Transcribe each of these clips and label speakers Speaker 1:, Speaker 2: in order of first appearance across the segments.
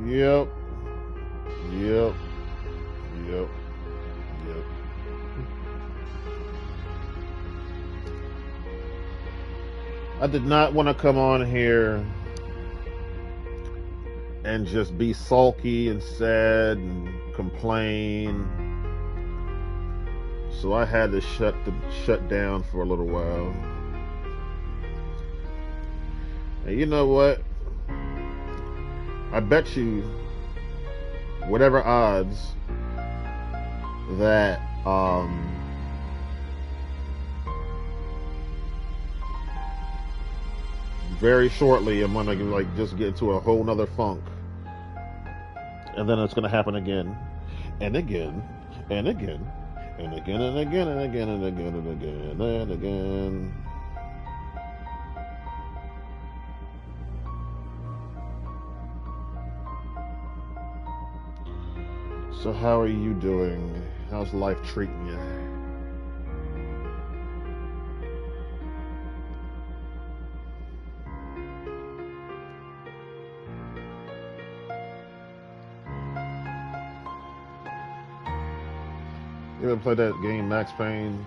Speaker 1: Yep. Yep. Yep. Yep. I did not want to come on here and just be sulky and sad and complain. So I had to shut down for a little while. And you know what? I bet you, whatever odds, that very shortly I'm gonna like just get into a whole nother funk, and then it's gonna happen again, and again, and again, and again, and again, and again, and again, and again, and again. So how are you doing? How's life treating you? You ever play that game Max Payne?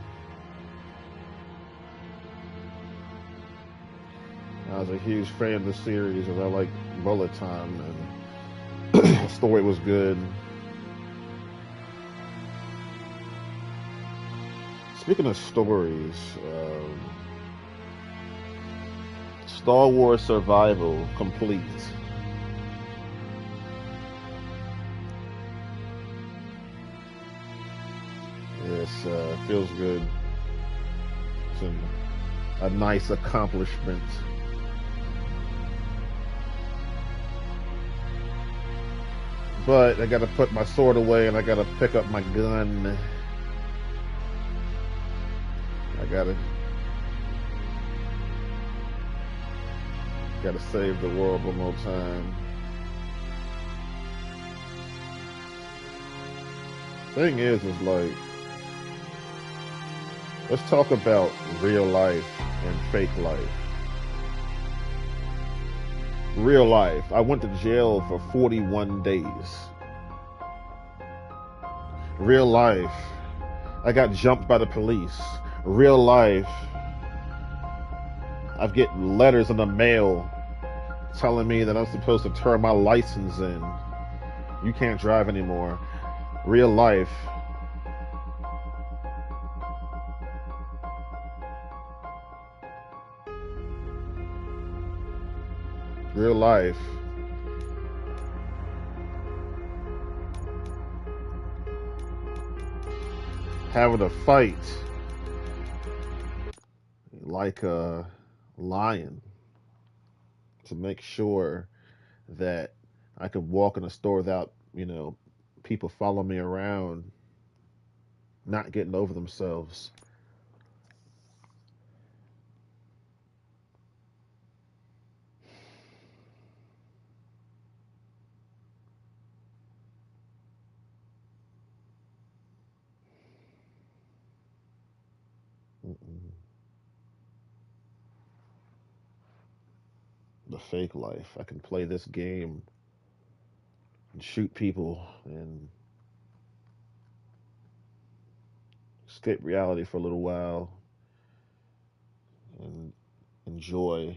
Speaker 1: I was a huge fan of the series, as I like bullet time, and the story was good. Speaking of stories, Star Wars Survival complete. Yes, feels good. It's a nice accomplishment. But I gotta put my sword away and I gotta pick up my gun. I gotta save the world one more time. Thing is like, let's talk about real life and fake life. Real life. I went to jail for 41 days. Real life. I got jumped by the police. Real life. I get letters in the mail telling me that I'm supposed to turn my license in. You can't drive anymore. Real life. Real life. Having to fight like a lion to make sure that I could walk in a store without, people follow me around, not getting over themselves. Mm-mm. The fake life. I can play this game and shoot people and escape reality for a little while and enjoy,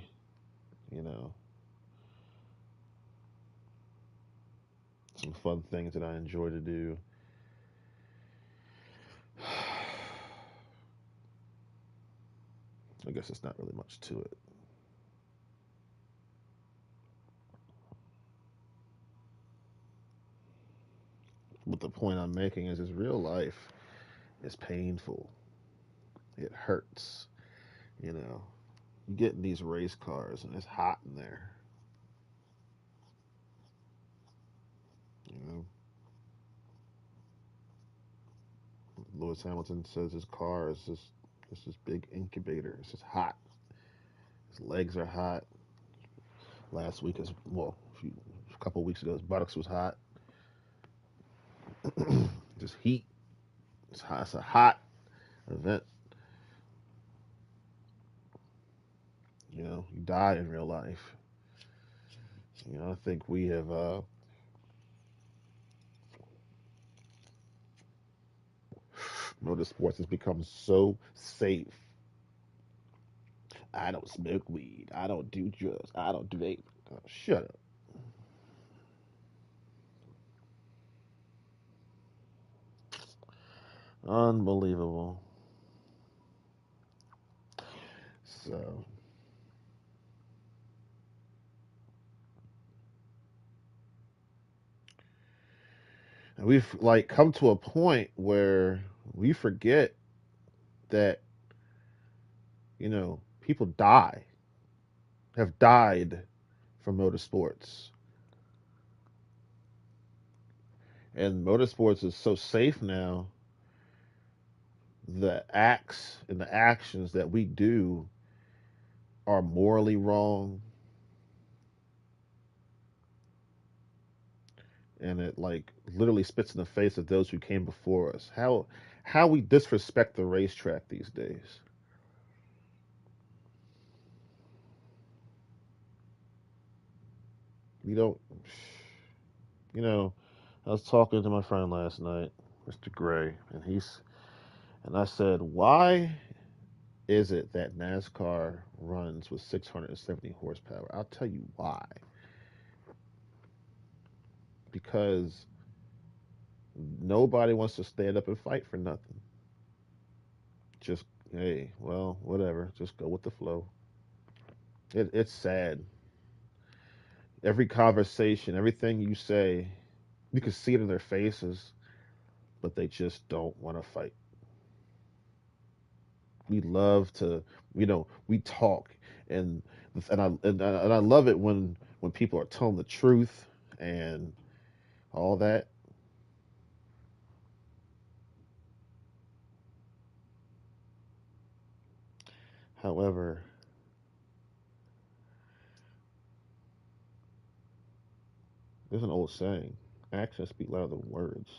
Speaker 1: you know, some fun things that I enjoy to do. I guess it's not really much to it. But the point I'm making is real life is painful. It hurts. You know, you get in these race cars and it's hot in there. You know, Lewis Hamilton says his car is just this big incubator. It's just hot. His legs are hot. Last week, a couple of weeks ago, his buttocks was hot. Just heat. It's hot. It's a hot event. You die in real life. I think we have Motorsports has become so safe. I don't smoke weed. I don't do drugs. I don't do vape. Oh, shut up. Unbelievable. So, and we've like come to a point where we forget that, people have died from motorsports. And motorsports is so safe now, the acts and the actions that we do are morally wrong, and it like literally spits in the face of those who came before us. How we disrespect the racetrack these days. We don't, you know. I was talking to my friend last night, Mr. Gray, and I said, why is it that NASCAR runs with 670 horsepower? I'll tell you why. Because nobody wants to stand up and fight for nothing. Just, hey, well, whatever. Just go with the flow. It's sad. Every conversation, everything you say, you can see it in their faces, but they just don't want to fight. We love to, we talk, and I love it when people are telling the truth and all that. However, there's an old saying: actions speak louder than words.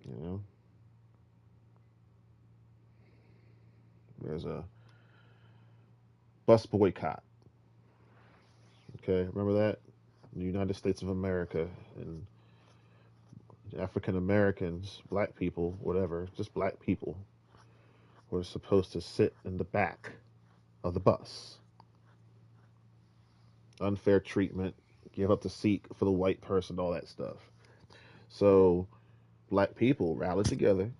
Speaker 1: You know, there's a bus boycott. Okay, remember that? The United States of America and African Americans, black people, whatever, just black people were supposed to sit in the back of the bus. Unfair treatment, give up the seat for the white person, all that stuff. So black people rallied together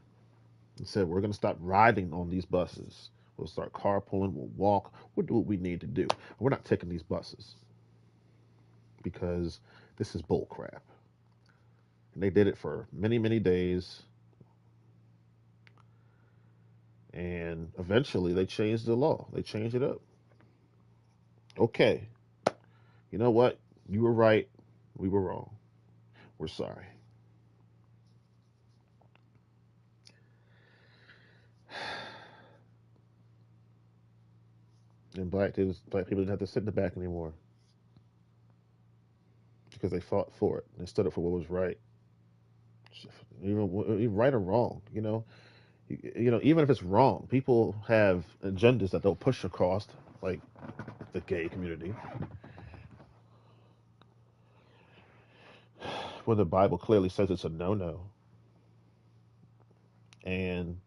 Speaker 1: and said, we're going to stop riding on these buses. We'll start carpooling, we'll walk, we'll do what we need to do. We're not taking these buses because this is bull crap. And they did it for many, many days. And eventually they changed the law. They changed it up. Okay, you know what? You were right. We were wrong. We're sorry. And black people didn't have to sit in the back anymore because they fought for it. They stood up for what was right, even right or wrong. Even if it's wrong, people have agendas that they'll push across, like the gay community, when the Bible clearly says it's a no-no. And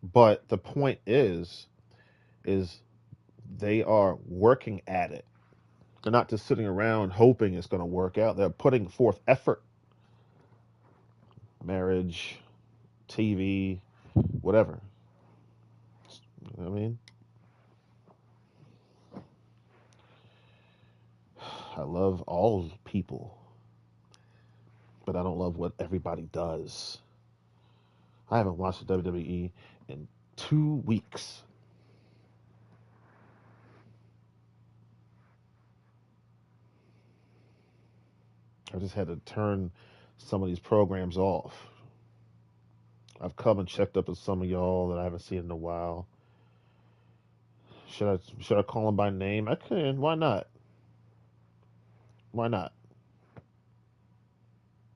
Speaker 1: but the point is they are working at it. They're not just sitting around hoping it's going to work out. They're putting forth effort. Marriage, TV, whatever. You know what I mean? I love all people, but I don't love what everybody does. I haven't watched the WWE in 2 weeks. I just had to turn some of these programs off. I've come and checked up with some of y'all that I haven't seen in a while. Should I call them by name? I can. Why not? Why not?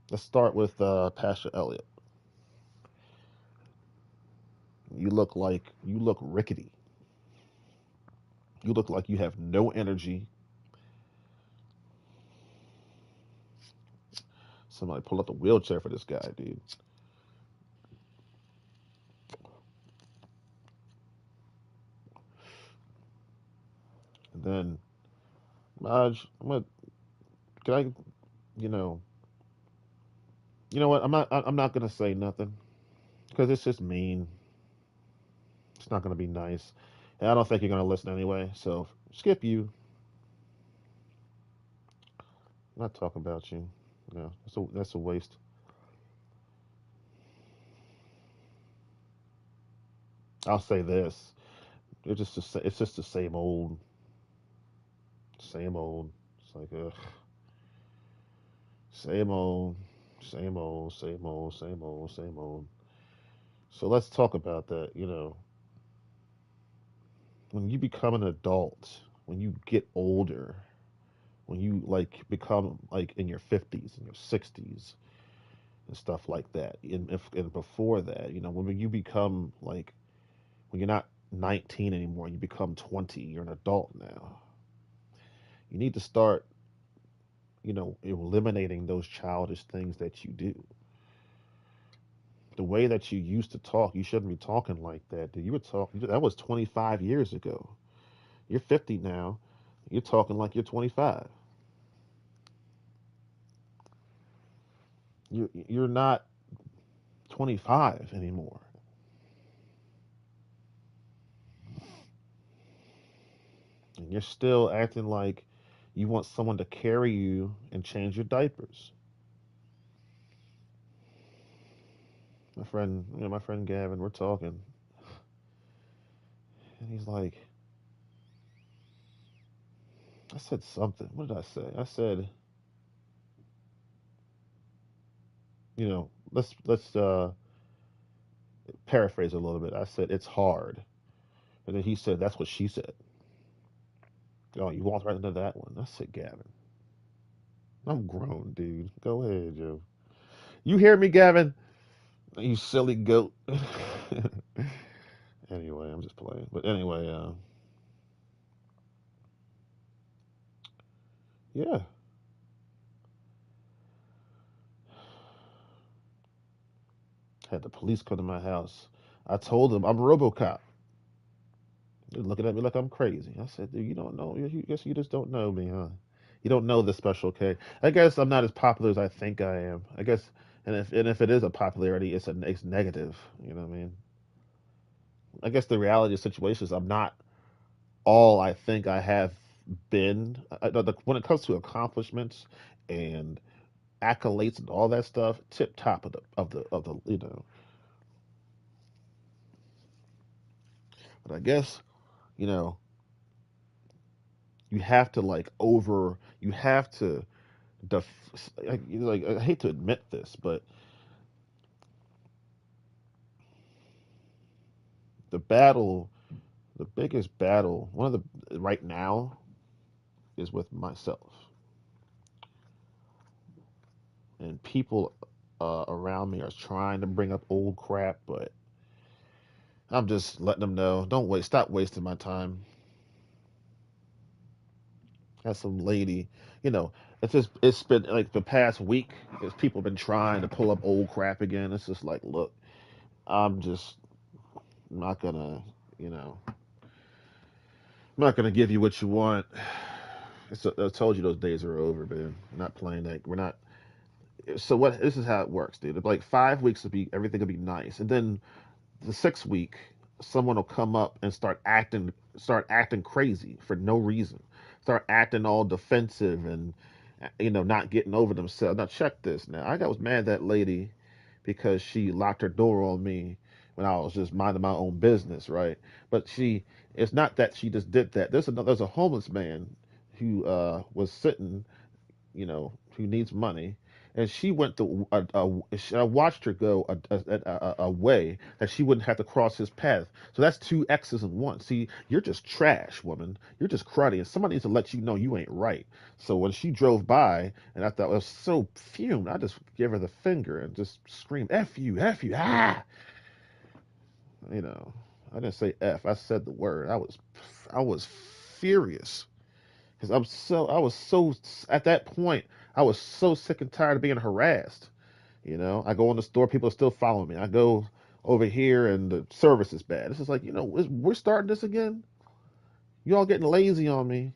Speaker 1: Let's start with Pastor Elliott. You look rickety. You look like you have no energy. Somebody pull up the wheelchair for this guy, dude. And then, Maj, can I, you know, you know what? I'm not gonna say nothing because it's just mean. It's not gonna be nice, and I don't think you're gonna listen anyway. So skip you. I'm not talking about you. No, that's a waste. I'll say this. It's just the same old, same old. It's like ugh, same old, same old, same old, same old, same old. So let's talk about that. When you become an adult, when you get older, when you like become like in your 50s and your 60s and stuff like that, and before that, when you become like when you're not 19 anymore, you become 20, you're an adult now. You need to start, eliminating those childish things that you do. The way that you used to talk, you shouldn't be talking like that. You were talking, that was 25 years ago. You're 50 now. You're talking like you're 25. You're not 25 anymore. And you're still acting like you want someone to carry you and change your diapers. My friend Gavin, we're talking, and he's like, I said something. What did I say? I said, let's paraphrase a little bit. I said it's hard, and then he said that's what she said. Oh, you walked right into that one. I said, Gavin, I'm grown, dude. Go ahead, Joe. You hear me, Gavin? You silly goat. Anyway, I'm just playing. But anyway, yeah, had the police come to my house. I told them I'm RoboCop. They're looking at me like I'm crazy. I said, dude, you don't know. You guess you just don't know me, huh? You don't know the Special K. I guess I'm not as popular as I think I am. I guess, and if it is a popularity, it's negative. You know what I mean? I guess the reality of the situation is I'm not all I think I have been. When it comes to accomplishments and accolades and all that stuff, tip top of the. But I guess you know you have to you have to I hate to admit this, but the battle, the biggest battle, one of the right now is with myself and people around me are trying to bring up old crap, but I'm just letting them know, stop wasting my time. That's some lady, you know, it's been like the past week, because people have been trying to pull up old crap again. It's just like, look, I'm just not gonna, you know, I'm not gonna give you what you want. I told you those days are over, man. We're not playing that. We're not. So what? This is how it works, dude. Like 5 weeks will be everything will be nice, and then the 6th week, someone will come up and start acting crazy for no reason. Start acting all defensive and not getting over themselves. Now check this. Now I was mad at that lady because she locked her door on me when I was just minding my own business, right? But it's not that she just did that. There's a homeless man who was sitting, who needs money. And she went I watched her go a way that she wouldn't have to cross his path. So that's two X's in one. See, you're just trash, woman. You're just cruddy, and somebody needs to let you know you ain't right. So when she drove by, and I thought I was so fumed, I just gave her the finger and just screamed, F you, ah! You know, I didn't say F. I said the word. I was furious because I was so at that point. I was so sick and tired of being harassed. I go in the store, people are still following me. I go over here, and the service is bad. It's just like, we're starting this again. You all getting lazy on me.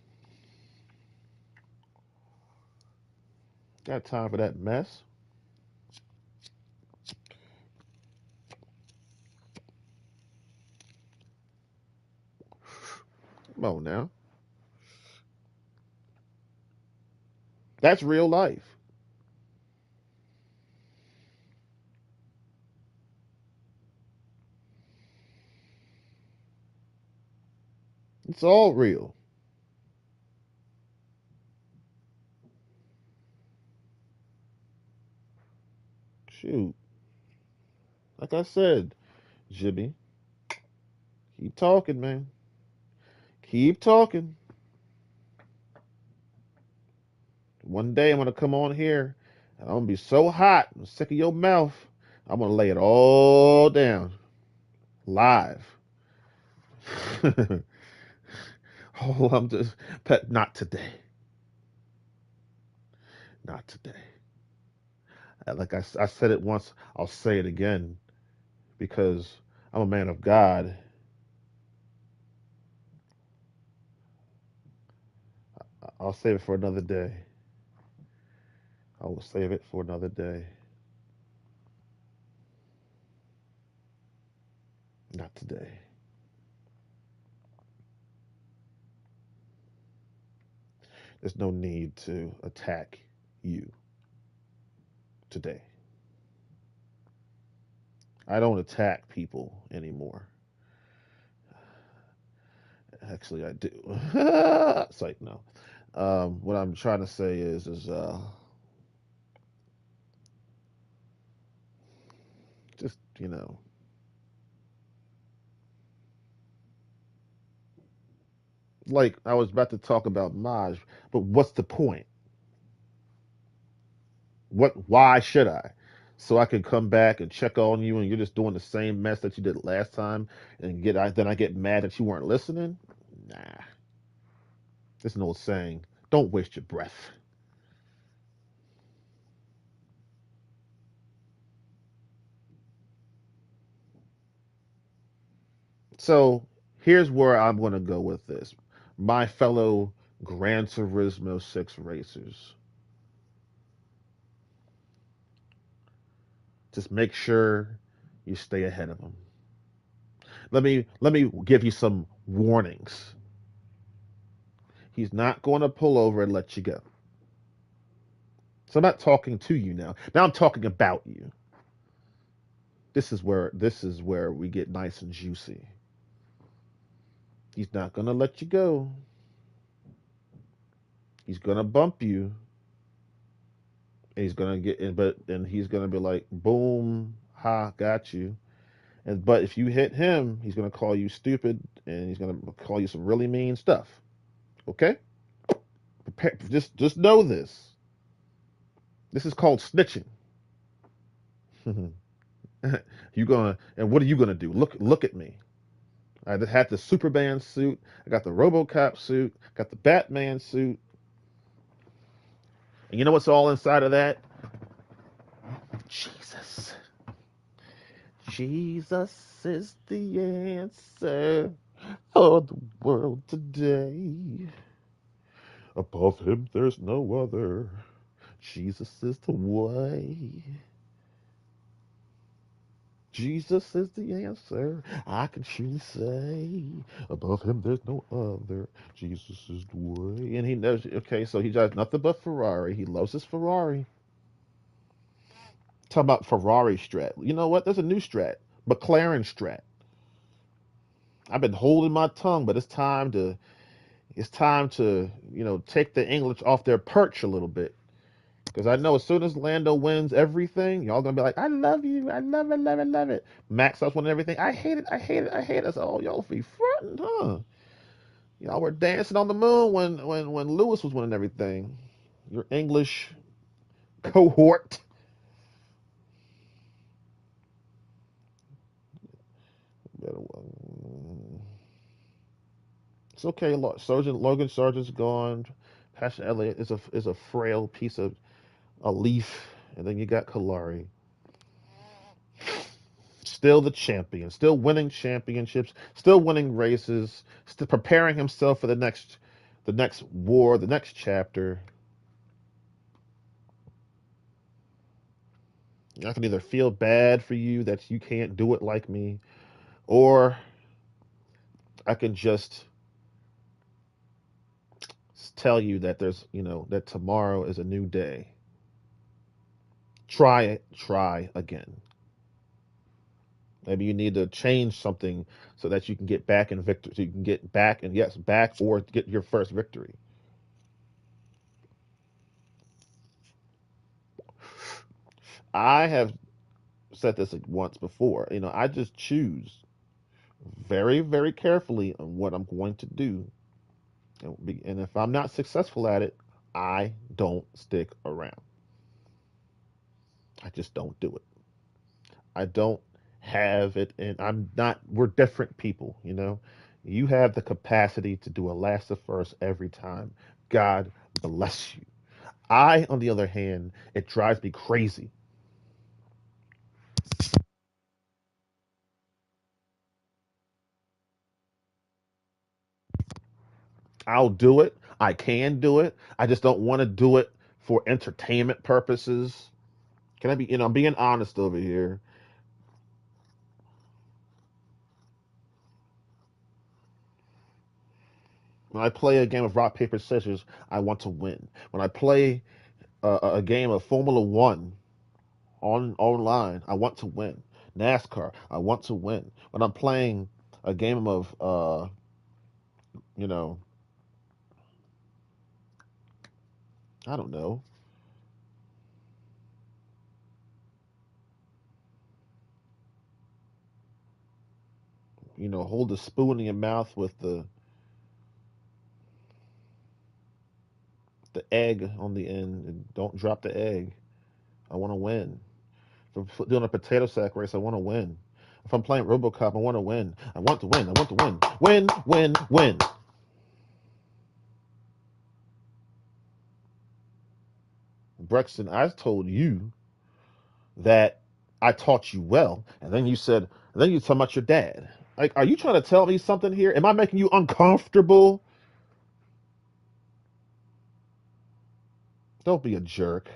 Speaker 1: Got time for that mess. Come on now. That's real life. It's all real. Shoot. Like I said, Jimmy, keep talking, man. Keep talking. One day I'm gonna come on here and I'm gonna be so hot and sick of your mouth. I'm gonna lay it all down live. Oh, I'm just pet. Not today. Not today. Like I said it once, I'll say it again because I'm a man of God. I'll save it for another day. I will save it for another day. Not today. There's no need to attack you today. I don't attack people anymore. Actually, I do. It's like no. What I'm trying to say is just like I was about to talk about Maj, but what's the point? Why should I? So I can come back and check on you, and you're just doing the same mess that you did last time, and then I get mad that you weren't listening. Nah, there's an old saying: "Don't waste your breath." So here's where I'm going to go with this, my fellow Gran Turismo 6 racers. Just make sure you stay ahead of them. Let me give you some warnings. He's not going to pull over and let you go. So I'm not talking to you now. Now I'm talking about you. This is where we get nice and juicy. He's not going to let you go. He's going to bump you. And he's going to get in, but then he's going to be like, "Boom, ha, got you." And but if you hit him, he's going to call you stupid and he's going to call you some really mean stuff. Okay? Just know this. This is called snitching. You gonna and what are you gonna do? Look at me. I had the Superman suit. I got the RoboCop suit. Got the Batman suit. And you know what's all inside of that? Jesus. Jesus is the answer for the world today. Above him, there's no other. Jesus is the way. Jesus is the answer. I can truly say, above him there's no other. Jesus is the way. And he knows. Okay, so he drives nothing but Ferrari. He loves his Ferrari. Talk about Ferrari Strat. You know what? There's a new Strat, McLaren Strat. I've been holding my tongue, but it's time to take the English off their perch a little bit. Because I know as soon as Lando wins everything, y'all gonna be like, "I love you, I love it, love it, love it." Max starts winning everything. I hate it, I hate it, I hate it. I said, "Oh, y'all be fronting, huh? Y'all were dancing on the moon when Lewis was winning everything." Your English cohort. It's okay. Sergeant Logan Sargent's gone. Pastor Elliott is a frail piece of a leaf, and then you got Kalari. Still the champion, still winning championships, still winning races, still preparing himself for the next war, the next chapter. I can either feel bad for you that you can't do it like me, or I can just tell you that that tomorrow is a new day. Try it, try again. Maybe you need to change something so that you can get back in victory. So you can get back and yes, back or get your first victory. I have said this once before. I just choose very, very carefully on what I'm going to do. And if I'm not successful at it, I don't stick around. I just don't do it. I don't have it, and I'm not. We're different people. You have the capacity to do a last to first every time. God bless you. I, on the other hand, it drives me crazy. I'll do it. I can do it. I just don't want to do it for entertainment purposes. Can I be, I'm being honest over here. When I play a game of rock, paper, scissors, I want to win. When I play a game of Formula One online, I want to win. NASCAR, I want to win. When I'm playing a game of, you know, I don't know, hold the spoon in your mouth with the egg on the end and don't drop the egg. I want to win. If I'm doing a potato sack race, I want to win. If I'm playing RoboCop, I want to win. I want to win. I want to win. Win, win, win. Brexton, I told you that I taught you well, and then you talking about your dad. Like, are you trying to tell me something here? Am I making you uncomfortable? Don't be a jerk.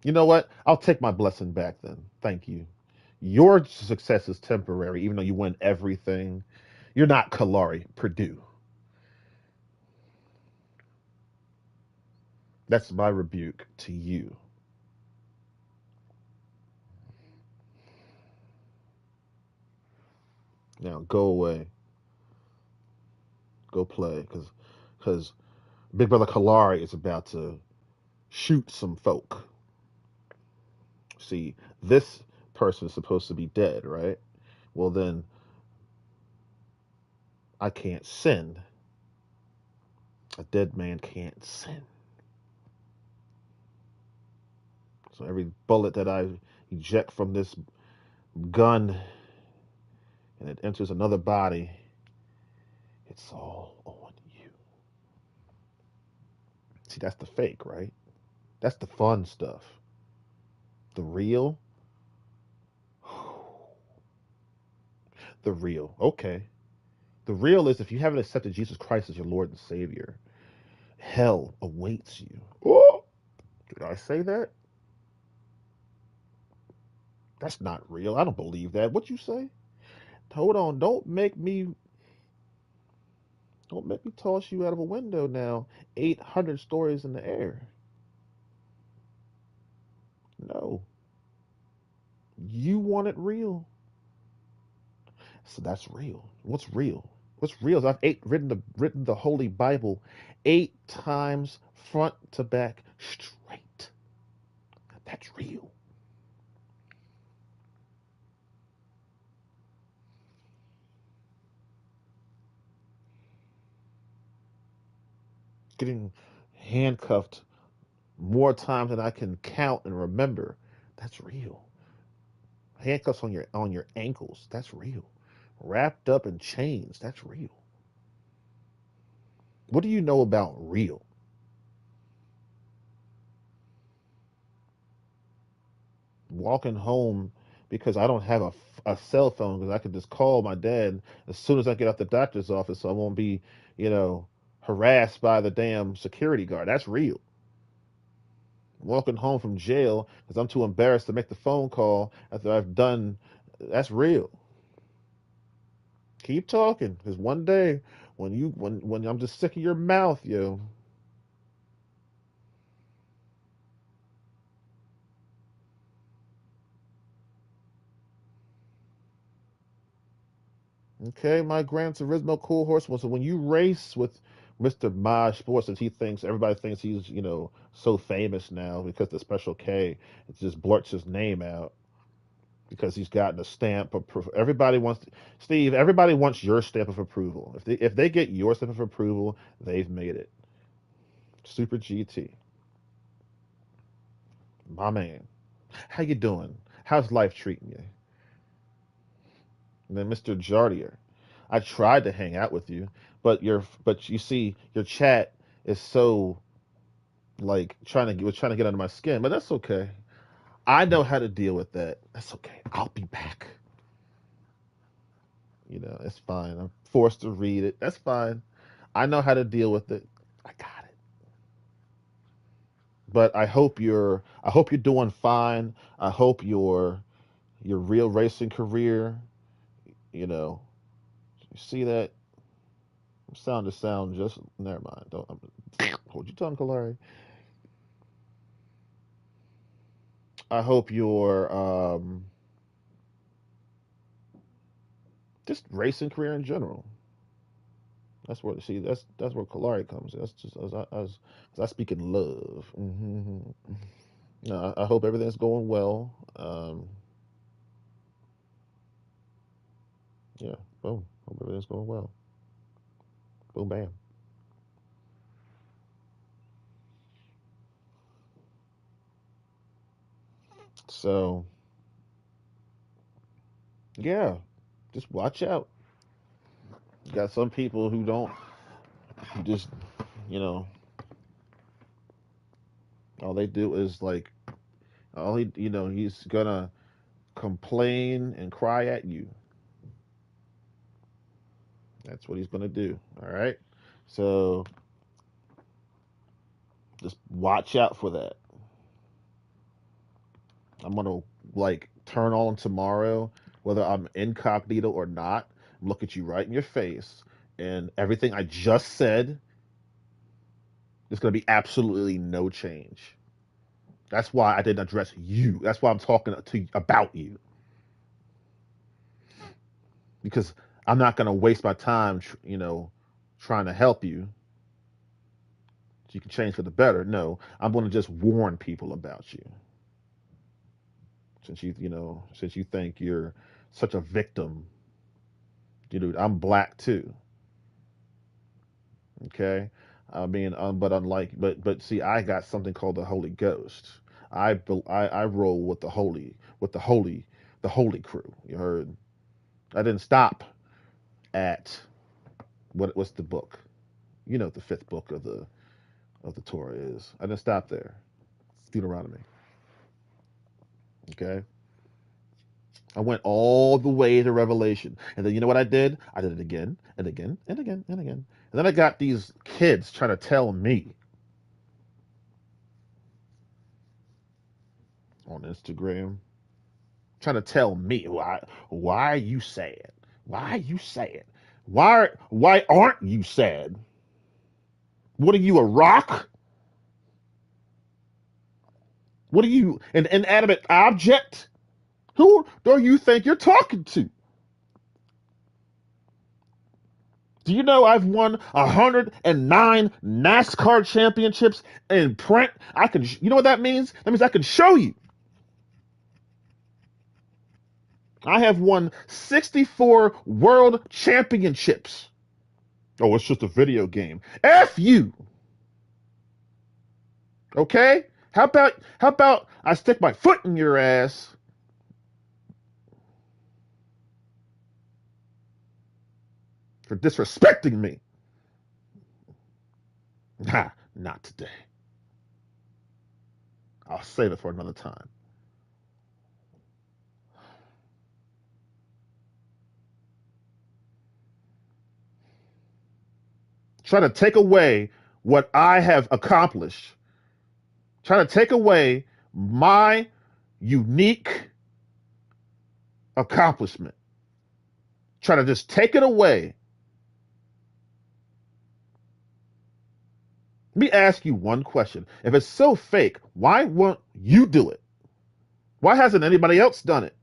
Speaker 1: You know what? I'll take my blessing back then. Thank you. Your success is temporary, even though you win everything. You're not Kalari Purdue. That's my rebuke to you. Now go away. Go play, because Big Brother Kalari is about to shoot some folk. See, this person is supposed to be dead, right? Well, then I can't sin. A dead man can't sin. So every bullet that I eject from this gun and it enters another body, it's all on you. See, that's the fake, right? That's the fun stuff. The real, the real. Okay. The real is if you haven't accepted Jesus Christ as your Lord and Savior, hell awaits you. Oh, did I say that? That's not real. I don't believe that. What you say? Hold on. Don't make me toss you out of a window now. 800 stories in the air. No. You want it real. So that's real. What's real? What's real is I've written the Holy Bible 8 times front to back straight. That's real. Getting handcuffed more times than I can count and remember. That's real. Handcuffs on your ankles. That's real. Wrapped up in chains. That's real. What do you know about real? walking home because I don't have a cell phone because I could just call my dad as soon as I get out the doctor's office so I won't be, you know, harassed by the damn security guard. That's real. Walking home from jail because I'm too embarrassed to make the phone call after I've done. That's real. Keep talking because one day when I'm just sick of your mouth, yo. Okay, my Gran Turismo cool horse. Well, so when you race with Mr. Maj Sports, and he thinks everybody thinks he's so famous now because the Special K, it just blurts his name out because he's gotten a stamp of approval. Everybody wants Steve. Everybody wants your stamp of approval. If they get your stamp of approval, they've made it. Super GT, my man. How you doing? How's life treating you? And then Mr. Jardier, I tried to hang out with you, but you see your chat is so like trying to get under my skin, but that's okay. I know how to deal with that. That's okay. I'll be back. It's fine. I'm forced to read it. That's fine. I know how to deal with it. I got it. But I hope you're doing fine. I hope your real racing career, you know, you see that sound to sound just never mind. Don't hold your tongue, Kalari. I hope your just racing career in general. That's where see that's where Kalari comes. That's just as I speak in love. No, I hope everything's going well. Yeah, boom. Hope everything's going well. Boom, bam. So yeah, just watch out. You got some people who don't who just you know all they do is like all he's gonna complain and cry at you. That's what he's gonna do. All right. So just watch out for that. I'm gonna like turn on tomorrow, whether I'm incognito or not. Look at you right in your face, and everything I just said, there's gonna be absolutely no change. That's why I didn't address you. That's why I'm talking to you about you because I'm not gonna waste my time, trying to help you so you can change for the better. No, I'm gonna just warn people about you since you think you're such a victim. I'm black too. Okay, I mean, but unlike, but see, I got something called the Holy Ghost. I roll with the holy crew. You heard? I didn't stop at what's the book? The fifth book of the Torah is. I didn't stop there. It's Deuteronomy. Okay, I went all the way to Revelation, and then you know what I did? I did it again and again and again and again, and then I got these kids trying to tell me on Instagram trying to tell me why are you sad? Why are you sad? Why aren't you sad? What are you, a rock? What are you, an inanimate object? Who do you think you're talking to? Do you know I've won 109 NASCAR championships in print? You know what that means? That means I can show you. I have won 64 world championships. Oh, it's just a video game. F you. Okay? How about I stick my foot in your ass for disrespecting me? Nah, not today. I'll save it for another time. trying to take away what I have accomplished, trying to take away my unique accomplishment, trying to just take it away. Let me ask you one question. If it's so fake, why won't you do it? Why hasn't anybody else done it?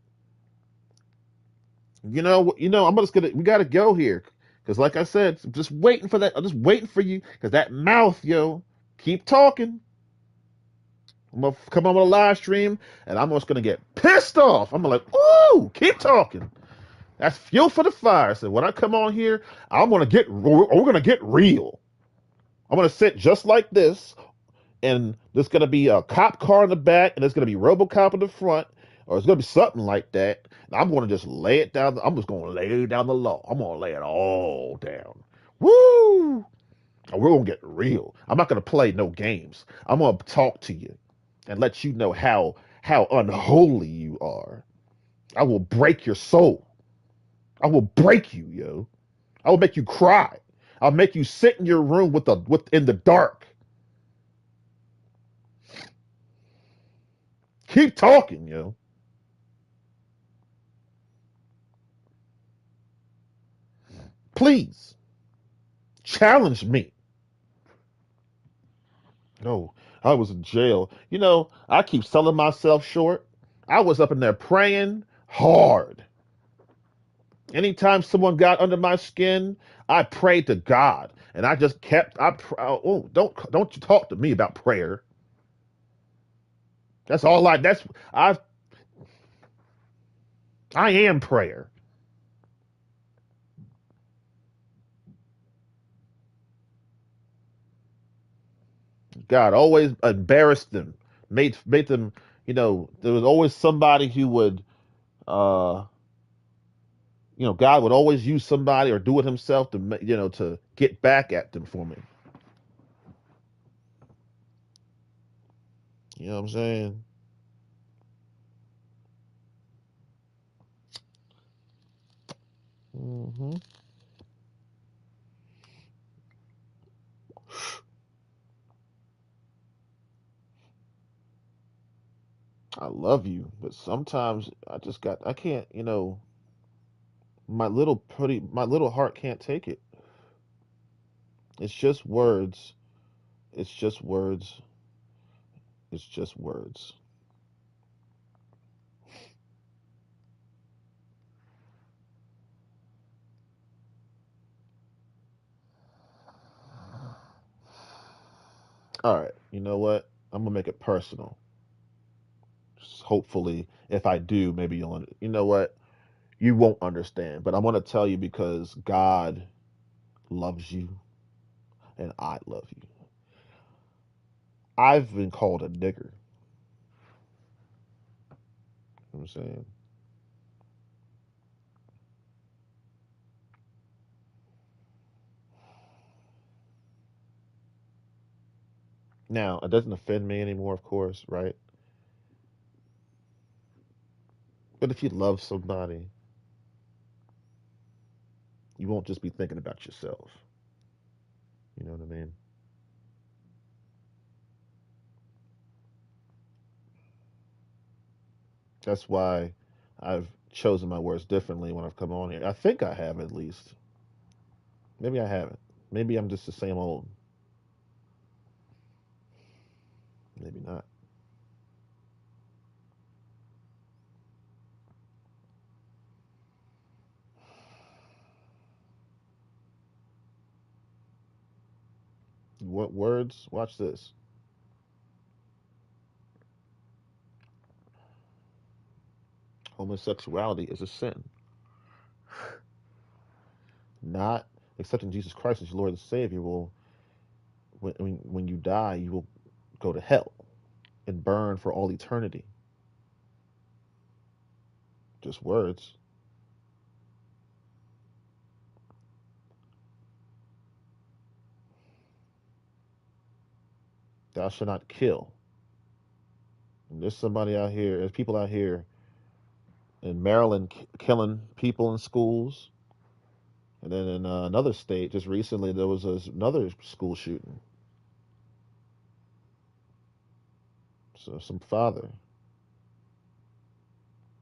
Speaker 1: I'm just gonna we gotta go here. Cause like I said, I'm just waiting for that. I'm just waiting for you. Cause that mouth, keep talking. I'm gonna come on with a live stream and I'm just gonna get pissed off. I'm gonna ooh, keep talking. That's fuel for the fire. So when I come on here, we're gonna get real. I'm gonna sit just like this, and there's gonna be a cop car in the back, and there's gonna be RoboCop in the front, or it's gonna be something like that. And I'm gonna just lay it down. I'm just gonna lay down the law. I'm gonna lay it all down. Woo! And we're gonna get real. I'm not gonna play no games. I'm gonna talk to you and let you know how unholy you are. I will break your soul. I will break you, yo. I will make you cry. I'll make you sit in your room in the dark. Keep talking, yo. Please challenge me. No, I was in jail. I keep selling myself short. I was up in there praying hard. Anytime someone got under my skin, I prayed to God, and I just kept. Oh, don't you talk to me about prayer. That's all I. That's I am prayer. God always embarrassed them, made them. There was always somebody who would. Uh, God would always use somebody or do it himself to get back at them for me. You know what I'm saying? hmm I love you, but sometimes I can't. My little heart can't take it. It's just words. It's just words. It's just words. All right. You know what? I'm gonna make it personal. Hopefully, if I do, maybe you'll. You know what? You won't understand, but I'm gonna tell you because God loves you and I love you. I've been called a nigger. You know what I'm saying? Now, it doesn't offend me anymore, of course, right? But if you love somebody, you won't just be thinking about yourself. You know what I mean? That's why I've chosen my words differently when I've come on here. I think I have at least. Maybe I haven't. Maybe I'm just the same old. Maybe not. What words? Watch this. Homosexuality is a sin. Not accepting Jesus Christ as your Lord and Savior will, when you die, you will go to hell and burn for all eternity. Just words. Thou shalt not kill. And there's people out here in Maryland killing people in schools. And then in another state, just recently, there was another school shooting. So some father,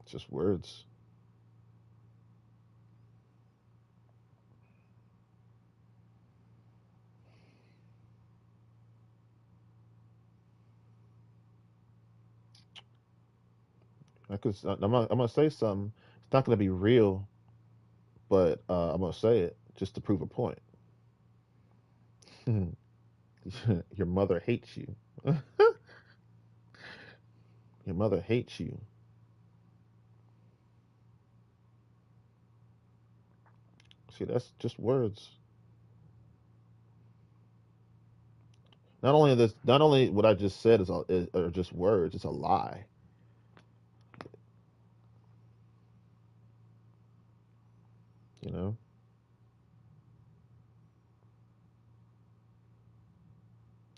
Speaker 1: just words. I'm gonna say something. It's not gonna be real, but I'm gonna say it just to prove a point. Your mother hates you. Your mother hates you. See, that's just words. Not only what I just said are just words. It's a lie. You know,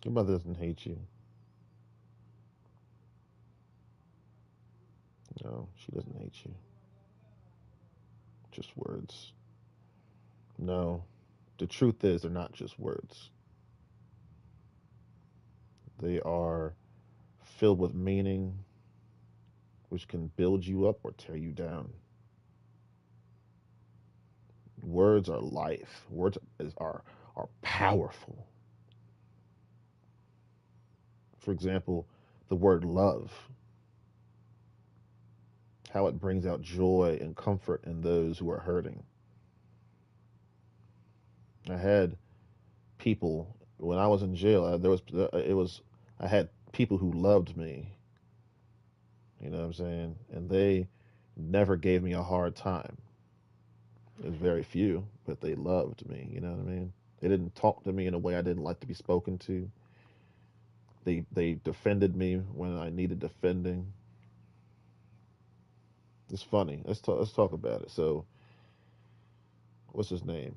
Speaker 1: your mother doesn't hate you. No, she doesn't hate you. Just words. No, the truth is they're not just words. They are filled with meaning, which can build you up or tear you down. Words are life. Are powerful. For example, the word love, how it brings out joy and comfort in those who are hurting. I had people when I was in jail. There was it was I had people who loved me. You know what I'm saying? And they never gave me a hard time. There's very few, but they loved me. You know what I mean? They didn't talk to me in a way I didn't like to be spoken to. They defended me when I needed defending. It's funny. Let's talk about it. So, what's his name?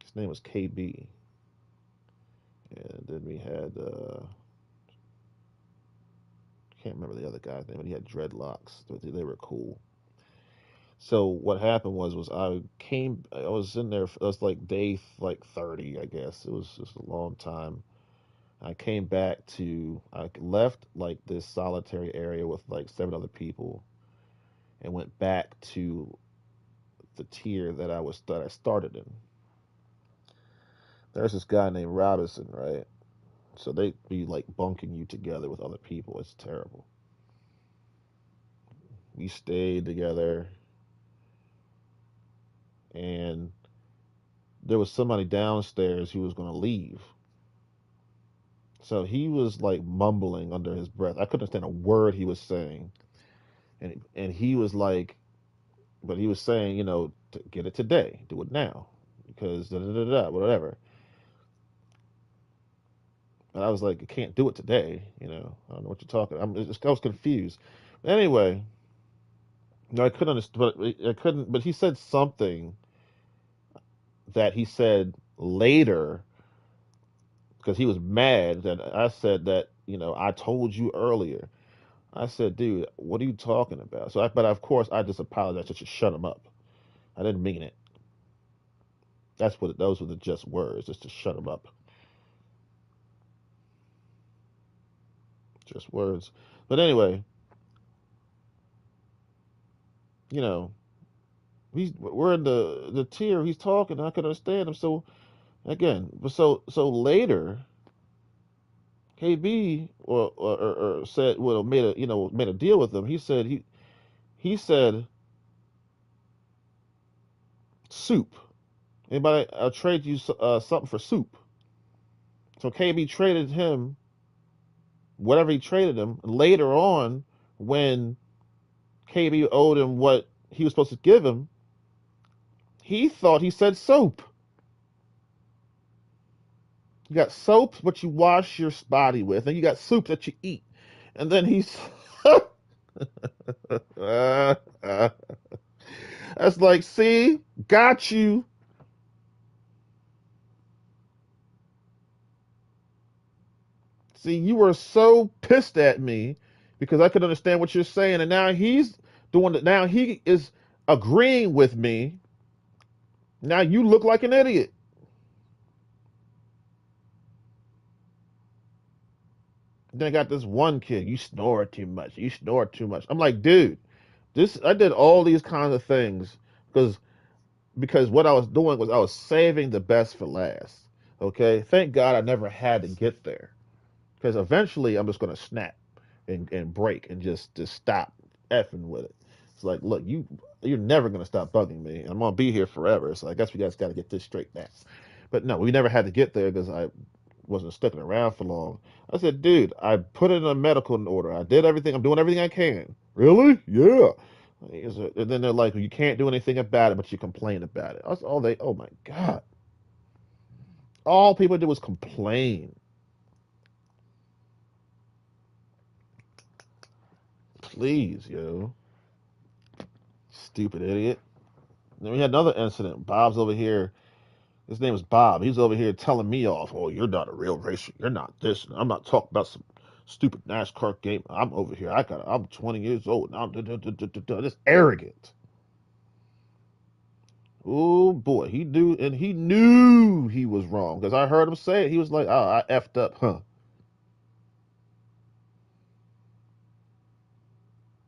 Speaker 1: His name was KB, and then we had I can't remember the other guy's name, but he had dreadlocks. They were cool. So what happened was I was in there. It was like day like 30, I guess. It was just a long time. I left like this solitary area with like seven other people, and went back to the tier that I started in. There's this guy named Robinson, right? So they be like bunking you together with other people. It's terrible. We stayed together, and there was somebody downstairs who was going to leave. So he was like mumbling under his breath. I couldn't understand a word he was saying, and he was like, but he was saying, get it today, do it now, because da da da da whatever. And I was like, I can't do it today. I don't know what you're talking. I was confused. Anyway, no, I couldn't understand. But I couldn't. But he said something that he said later because he was mad that I said that. I told you earlier. I said, dude, what are you talking about? But of course, I just apologized just to shut him up. I didn't mean it. Those were the just words, just to shut him up. Just words. But anyway, you know, we're in the tier. He's talking. I could understand him. So again, so later, KB or said well made a deal with him. He said soup. Anybody? I'll trade you something for soup. So KB traded him whatever he traded him. Later on, when KB owed him what he was supposed to give him, he thought he said soap. You got soap, what you wash your body with, and you got soup that you eat. And then he's that's like, see, got you. See, you were so pissed at me because I could understand what you're saying, and now he's doing it. Now he is agreeing with me. Now you look like an idiot. Then I got this one kid. You snore too much. You snore too much. I'm like, dude, this. I did all these kinds of things because what I was doing was I was saving the best for last. Okay, thank God I never had to get there because eventually I'm just gonna snap and break and just stop effing with it. It's like, look, you're never gonna stop bugging me. I'm gonna be here forever. So I guess we guys got to get this straight now. But no, we never had to get there because I wasn't sticking around for long. I said, dude, I put it in a medical order. I did everything. I'm doing everything I can. Really? Yeah. And then they're like, well, you can't do anything about it, but you complain about it. That's all they. Oh my god! All people did was complain. Please, yo, stupid idiot. Then we had another incident. Bob's over here. His name is Bob. He's over here telling me off. Oh, you're not a real racer. You're not this. I'm not talking about some stupid NASCAR game. I'm over here. I'm 20 years old. Now I'm just arrogant. Oh boy, he knew he was wrong because I heard him say it. He was like, "Oh, I effed up, huh?"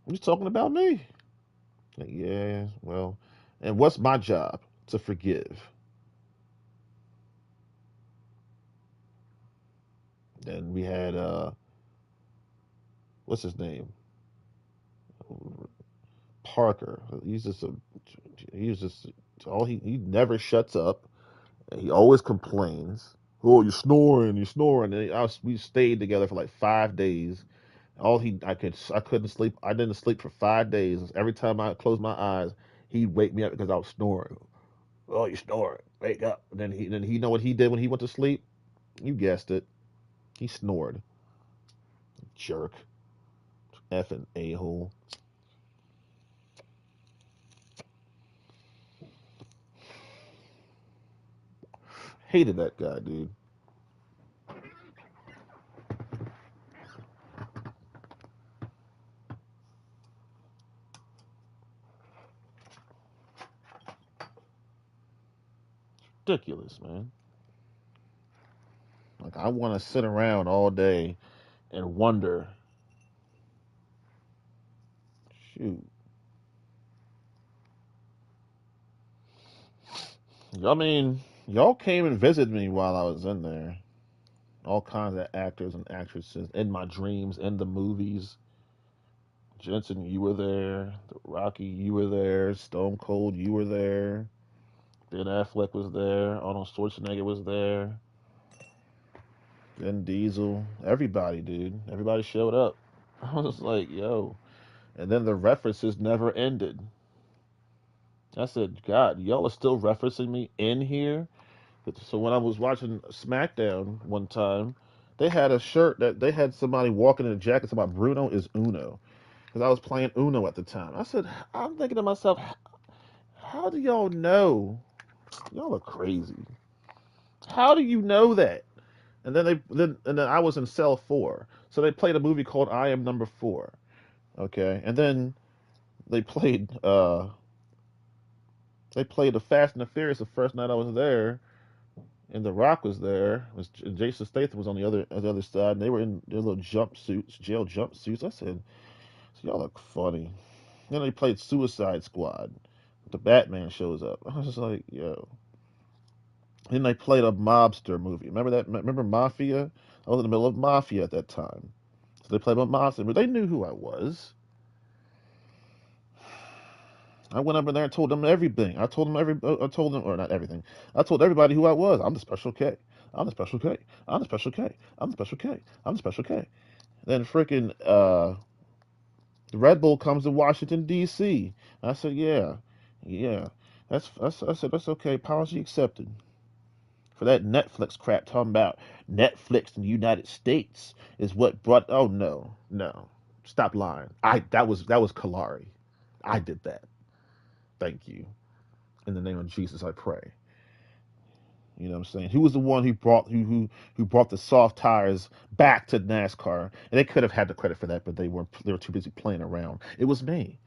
Speaker 1: He's talking about me. Like, yeah, well, and what's my job? To forgive. Then we had what's his name? Parker. He was just all he never shuts up. He always complains. Oh, you're snoring, you're snoring. We stayed together for like 5 days. I couldn't sleep. I didn't sleep for 5 days. Every time I closed my eyes, he'd wake me up because I was snoring. Oh, you snoring. Wake up. And then he know what he did when he went to sleep? You guessed it. He snored. Jerk. Effing a-hole. Hated that guy, dude. Ridiculous, man. Like I want to sit around all day and wonder, shoot. I mean, y'all came and visited me while I was in there. All kinds of actors and actresses in my dreams, in the movies. Jensen, you were there. Rocky, you were there. Stone Cold, you were there. Ben Affleck was there. Arnold Schwarzenegger was there. Vin Diesel. Everybody, dude. Everybody showed up. I was like, yo. And then the references never ended. I said, God, y'all are still referencing me in here? So when I was watching SmackDown one time, they had a shirt that they had somebody walking in a jacket about Bruno is Uno. Because I was playing Uno at the time. I said, I'm thinking to myself, how do y'all know? Y'all are crazy. How do you know that? And then I was in cell 4. So they played a movie called I Am Number 4. Okay. And then they played the Fast and the Furious the first night I was there, and The Rock was there. Jason Statham was on the other side, and they were in their little jumpsuits, jail jumpsuits. I said, so y'all look funny. Then they played Suicide Squad. The Batman shows up. I was just like, yo. Then they played a mobster movie. Remember that? Remember Mafia? I was in the middle of Mafia at that time. So they played a mobster, but they knew who I was. I went up in there and told them everything. I told them, or not everything. I told everybody who I was. I'm the Special K. I'm the Special K. I'm the Special K. I'm the Special K. I'm the Special K. Then freaking the Red Bull comes to Washington D.C. I said, yeah, yeah. I said that's okay. Apology accepted. For that Netflix crap, talking about Netflix in the United States is what brought. Oh no, no, stop lying. That was Kalari. I did that. Thank you. In the name of Jesus, I pray. You know what I'm saying? Who was the one who brought the soft tires back to NASCAR? And they could have had the credit for that, but they were too busy playing around. It was me.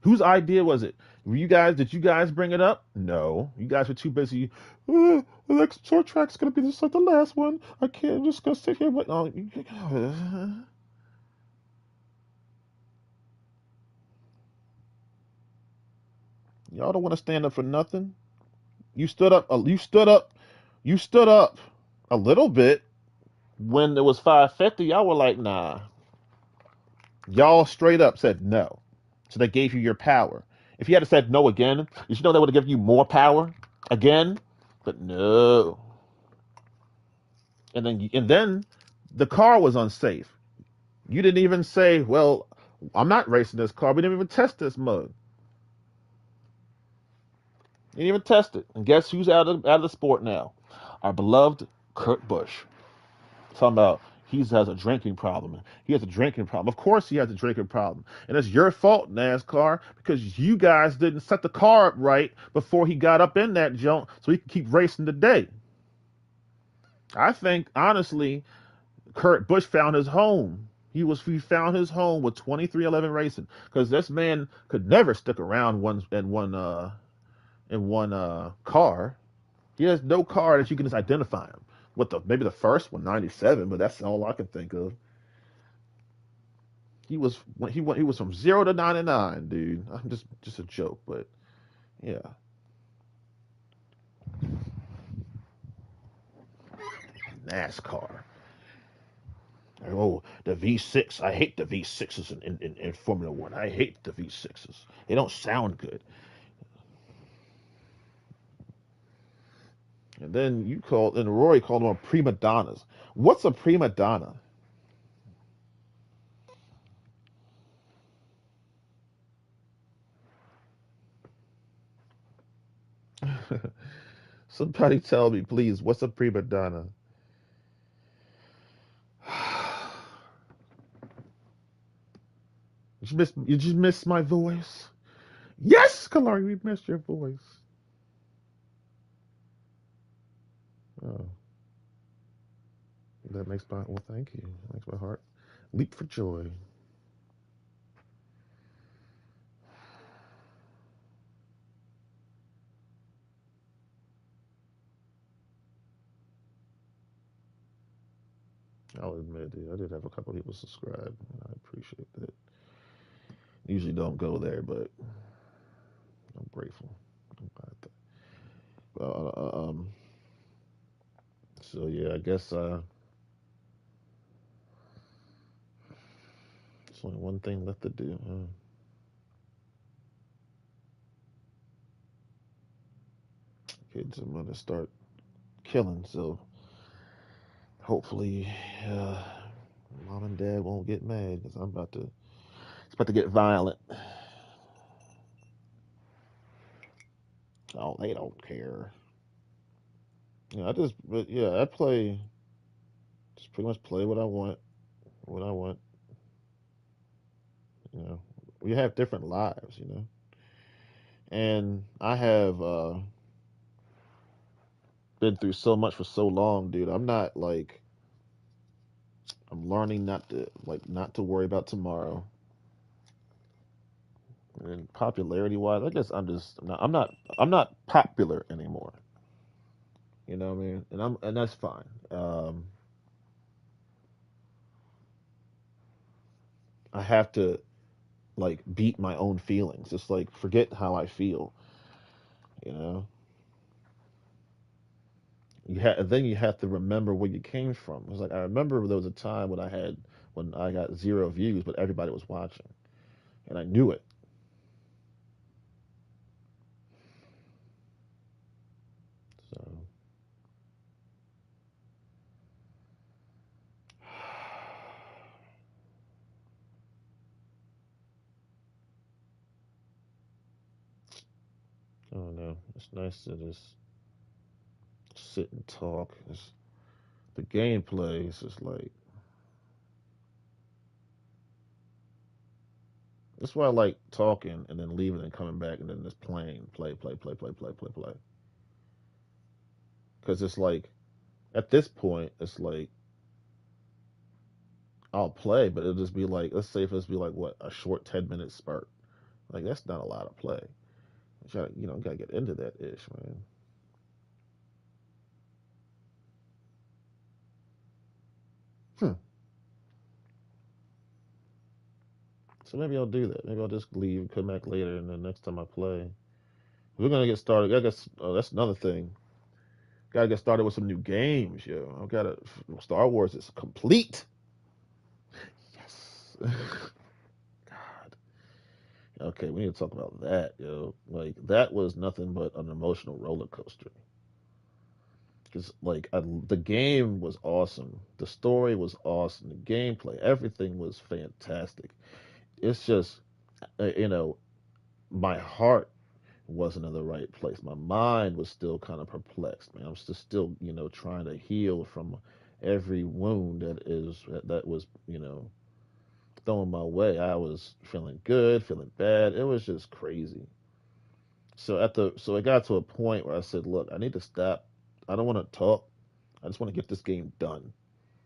Speaker 1: Whose idea was it? Did you guys bring it up? No. You guys were too busy. The next short track's gonna be just like the last one. I can't, I'm just gonna sit here but oh, y'all don't want to stand up for nothing. You stood up you stood up a little bit when it was 550. Y'all were like, nah. Y'all straight up said no. So they gave you your power. If you had said no again, you should know they would have given you more power again. But no. And then the car was unsafe. You didn't even say, well, I'm not racing this car. We didn't even test this mode. You didn't even test it. And guess who's out of the sport now? Our beloved Kurt Busch. Talking about he has a drinking problem. He has a drinking problem. Of course he has a drinking problem. And it's your fault, NASCAR, because you guys didn't set the car up right before he got up in that junk so he could keep racing today. I think, honestly, Kurt Busch found his home. He found his home with 2311 Racing because this man could never stick around in one car. He has no car that you can just identify him. Maybe the first one, 97, but that's all I can think of. He was from 0 to 99, dude. I'm just a joke, but yeah. NASCAR. Oh, the V6. I hate the V6s in Formula One. I hate the V6s. They don't sound good. And Rory called them prima donnas. What's a prima donna? Somebody tell me, please, what's a prima donna? You just missed my voice. Yes, Kalari, we missed your voice. Oh, that makes my well, thank you. That makes my heart leap for joy. I'll admit it. I did have a couple people subscribe. I appreciate that. Usually don't go there, but I'm grateful. I'm glad that. So yeah, I guess there's only one thing left to do. Kids, I'm gonna start killing. So hopefully, uh, mom and dad won't get mad because it's about to get violent. Oh, they don't care. Yeah, but yeah, just pretty much play what I want. You know, we have different lives, and I have been through so much for so long, dude. I'm learning not to worry about tomorrow. And popularity wise, I guess I'm not popular anymore. You know what I mean? And that's fine. I have to beat my own feelings. Just forget how I feel. You know, then you have to remember where you came from. It's like I remember there was a time when I got 0 views, but everybody was watching, and I knew it. So I don't know. It's nice to just sit and talk. The gameplay is just that's why I like talking and then leaving and coming back and then just playing, play. Because it's at this point, it's I'll play, but it'll just be let's say if it's be what, a short 10-minute spurt. Like that's not a lot of play. You gotta get into that ish, man. Hmm. So maybe I'll do that. Maybe I'll just leave, come back later, and then next time I play, we're gonna get started. I guess that's another thing. Gotta get started with some new games, yo. I've got to. Star Wars is complete. Yes. God. Okay, we need to talk about that, yo. Like that was nothing but an emotional roller coaster. Because the game was awesome, the story was awesome, the gameplay, everything was fantastic. It's just, you know, my heart wasn't in the right place. My mind was still kind of perplexed, man. I'm still, trying to heal from every wound that was, thrown my way. I was feeling good, feeling bad. It was just crazy. So it got to a point where I said, "Look, I need to stop. I don't want to talk. I just want to get this game done,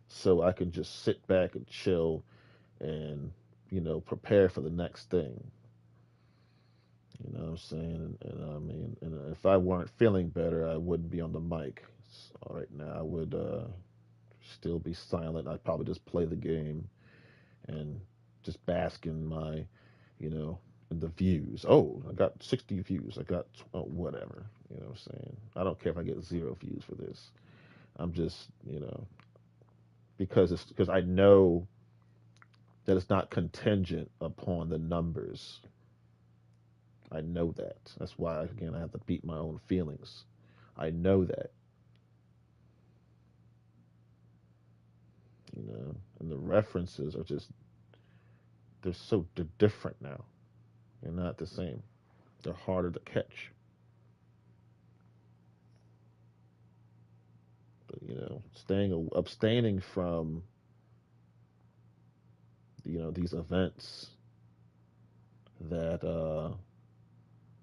Speaker 1: so I can just sit back and chill and prepare for the next thing." You know what I'm saying? And I mean, and if I weren't feeling better, I wouldn't be on the mic. So right now, I would still be silent. I'd probably just play the game and just bask in my, you know, in the views. Oh, I got 60 views. I got whatever. You know what I'm saying? I don't care if I get 0 views for this. I'm just, because I know that it's not contingent upon the numbers. I know that. That's why, again, I have to beat my own feelings. I know that, and the references are just, they're different now. They're not the same. They're harder to catch. But, abstaining from, these events that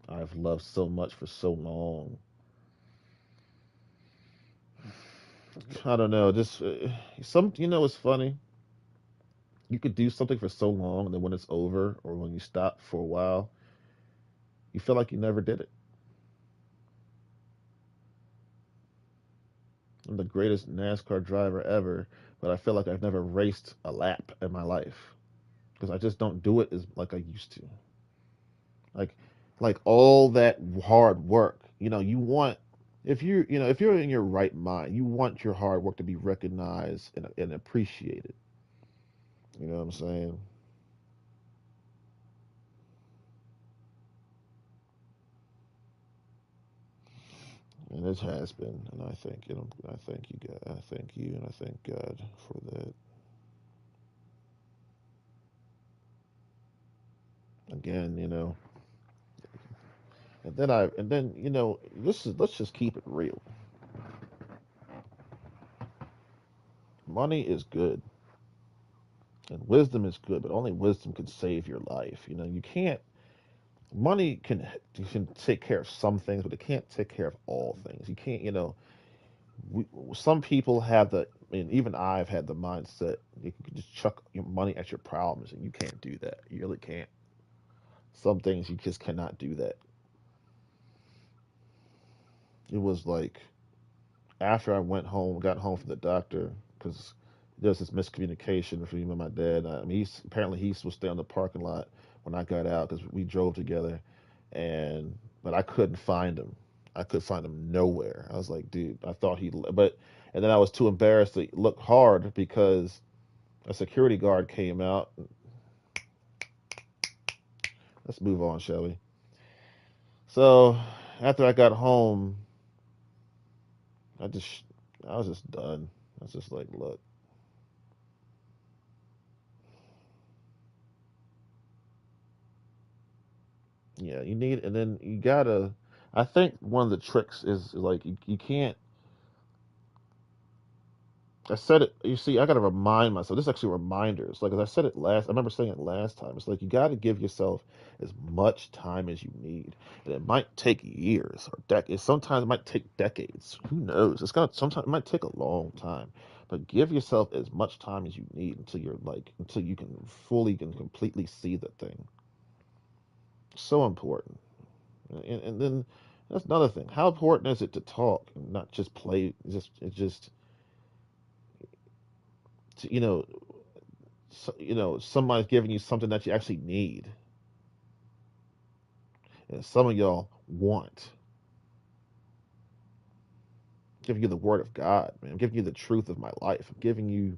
Speaker 1: I've loved so much for so long. I don't know. Just it's funny. You could do something for so long, and then when it's over, or when you stop for a while, you feel like you never did it. I'm the greatest NASCAR driver ever, but I feel like I've never raced a lap in my life because I just don't do it as like I used to. Like, like all that hard work. You want, if you're in your right mind, you want your hard work to be recognized and appreciated. You know what I'm saying? And it has been, and I thank you, God. I thank you, and I thank God for that. Again, and then let's just keep it real. Money is good, and wisdom is good, but only wisdom can save your life. You can't. Money can take care of some things, but it can't take care of all things. You can't. We, some people have the. I mean, even I've had the mindset you can just chuck your money at your problems, and you can't do that. You really can't. Some things you just cannot do that. It was like after I got home from the doctor, because there's this miscommunication between me and my dad. I mean, apparently he was staying in the parking lot when I got out because we drove together, and but I couldn't find him. I could find him nowhere. I was like, dude, I thought but and then I was too embarrassed to look hard because a security guard came out. Let's move on, shall we? So after I got home, I just I was just done. I was just like, look, yeah, you need, and then you gotta. I think one of the tricks is like you can't. I said it. You see, I gotta remind myself. This is actually reminders. Like as I said it last, I remember saying it last time. It's like you gotta give yourself as much time as you need, and it might take years or decades. Sometimes it might take decades. Who knows? It's gonna sometimes it might take a long time, but give yourself as much time as you need until you can fully and completely see the thing. So important. And then that's another thing. How important is it to talk and not just play? Just to, somebody's giving you something that you actually need, and some of y'all want. I'm giving you the word of God, man. I'm giving you the truth of my life. I'm giving you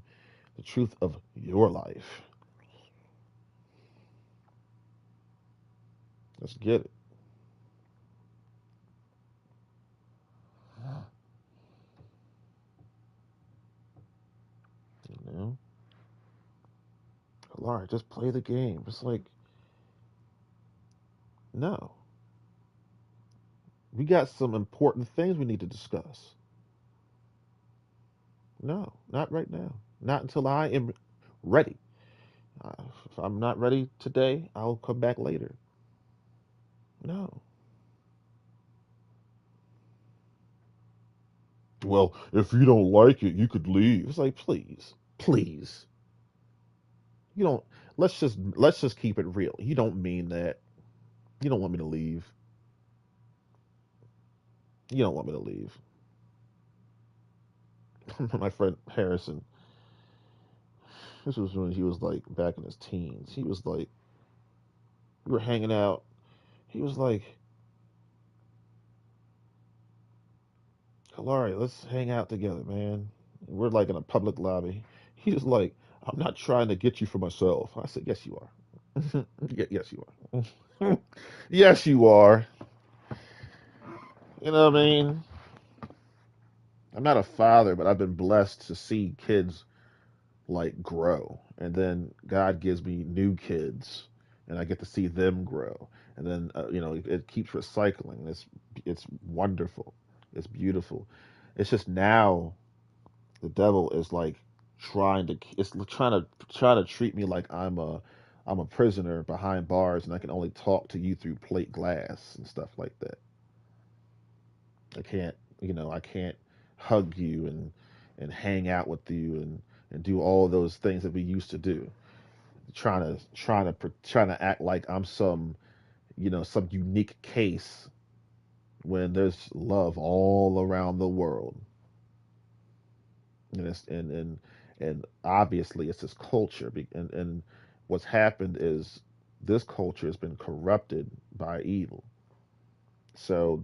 Speaker 1: the truth of your life. Let's get it. You know, Laura, just play the game. It's like, no, we got some important things we need to discuss. No, not right now. Not until I am ready. If I'm not ready today, I'll come back later. No. Well, if you don't like it, you could leave. It's like, please, please. You don't. Let's just keep it real. You don't mean that. You don't want me to leave. You don't want me to leave. My friend Harrison. This was when he was like back in his teens. He was like, we were hanging out. He was like, Kalari, let's hang out together, man. We're like in a public lobby. He was like, I'm not trying to get you for myself. I said, yes, you are. Yes, you are. Yes, you are. You know what I mean? I'm not a father, but I've been blessed to see kids like grow. And then God gives me new kids, and I get to see them grow. And then it keeps recycling. It's wonderful. It's beautiful. It's just now the devil is like trying to treat me like I'm a prisoner behind bars and I can only talk to you through plate glass and stuff like that. I can't hug you and hang out with you and do all those things that we used to do. Trying to act like I'm some unique case when there's love all around the world. And obviously it's this culture and what's happened is this culture has been corrupted by evil. So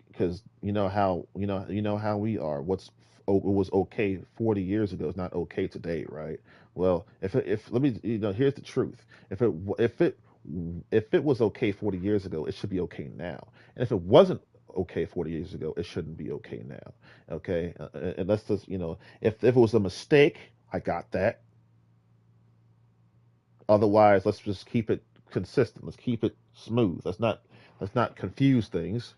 Speaker 1: because you know how we are. It was okay 40 years ago is not okay today, right? Well, if let me here's the truth. If it was okay 40 years ago, it should be okay now. And if it wasn't okay 40 years ago, it shouldn't be okay now. Okay, and let's just if it was a mistake, I got that. Otherwise, let's just keep it consistent. Let's keep it smooth. Let's not confuse things.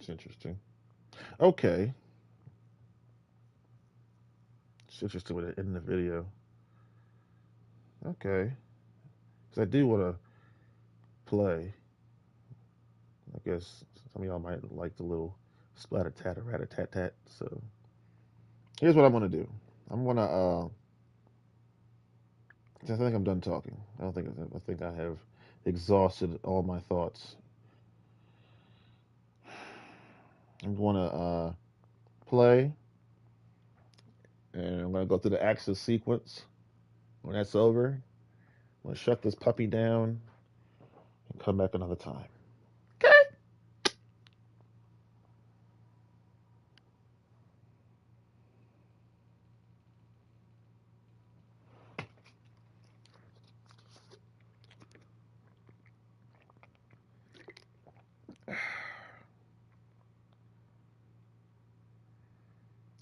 Speaker 1: It's interesting. Okay, it's interesting with it in the video. Okay, because I do want to play. I guess some of y'all might like the little splatter tat rat a tat tat. So here's what I'm gonna do. I'm gonna I think I'm done talking. I think I have exhausted all my thoughts. I'm gonna play, and I'm gonna go through the action sequence. When that's over, I'm gonna shut this puppy down and come back another time.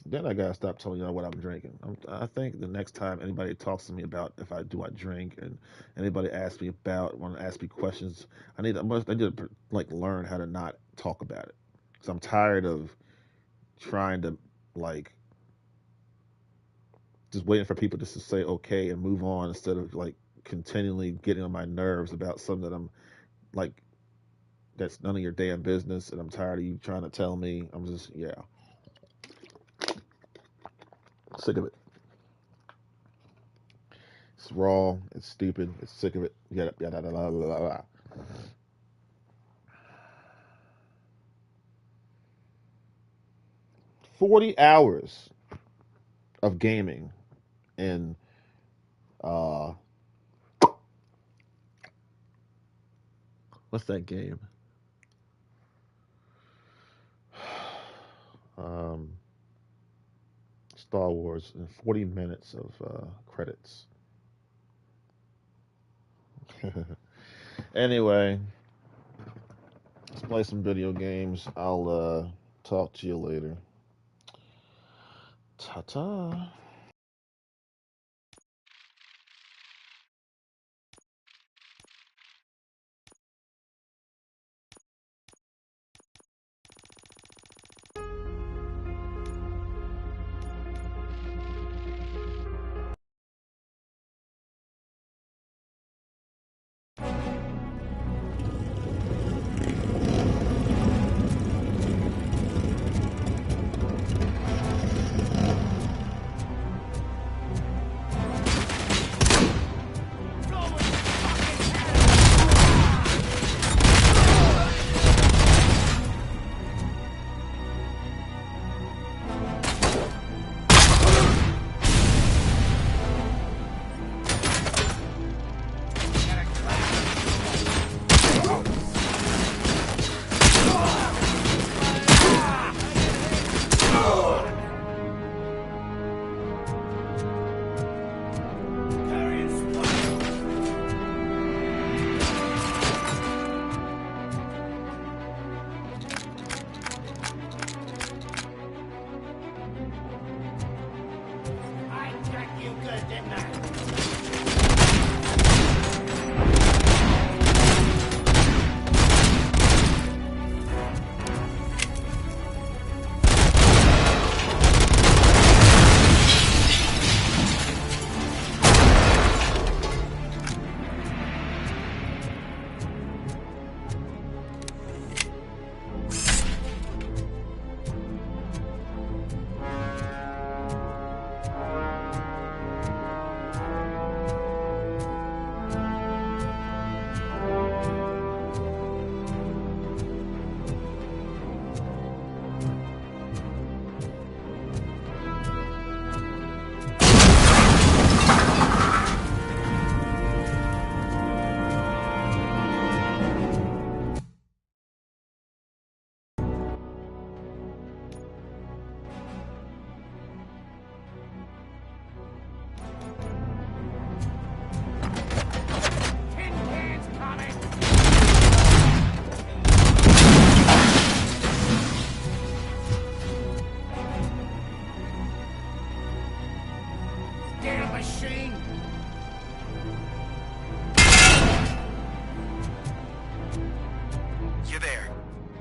Speaker 1: Then I gotta stop telling y'all what I'm drinking. I think the next time anybody talks to me about if I drink and anybody asks me about want to ask me questions, I need to like learn how to not talk about it. because I'm tired of trying to like just waiting for people just to say okay and move on instead of like continually getting on my nerves about something that I'm like that's none of your damn business, and I'm tired of you trying to tell me. I'm just sick of it. It's raw. It's stupid. It's sick of it. Yada yada yada yada yada. 40 hours of gaming and uh what's that game? Um Star Wars and 40 minutes of credits. Anyway, let's play some video games. I'll talk to you later. Ta-ta.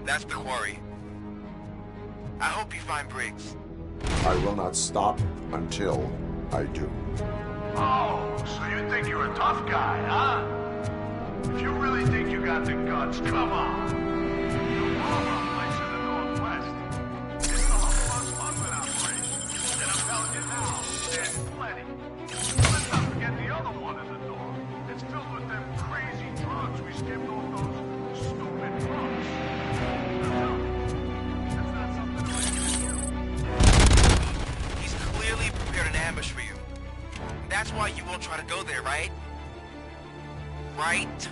Speaker 2: That's the quarry. I hope you find Briggs.
Speaker 3: I will not stop until I do.
Speaker 4: Oh, so you think you're a tough guy, huh? If you really think you got the guts, come on. The Walrus place in the Northwest. It's a plus smuggling operation. And I'm telling you now, there's plenty. Let's not forget the other one in the north. It's filled with them crazy drugs we skipped off those stupid trucks. That's not something to make.
Speaker 2: He's clearly prepared an ambush for you. That's why you won't try to go there, right? Right?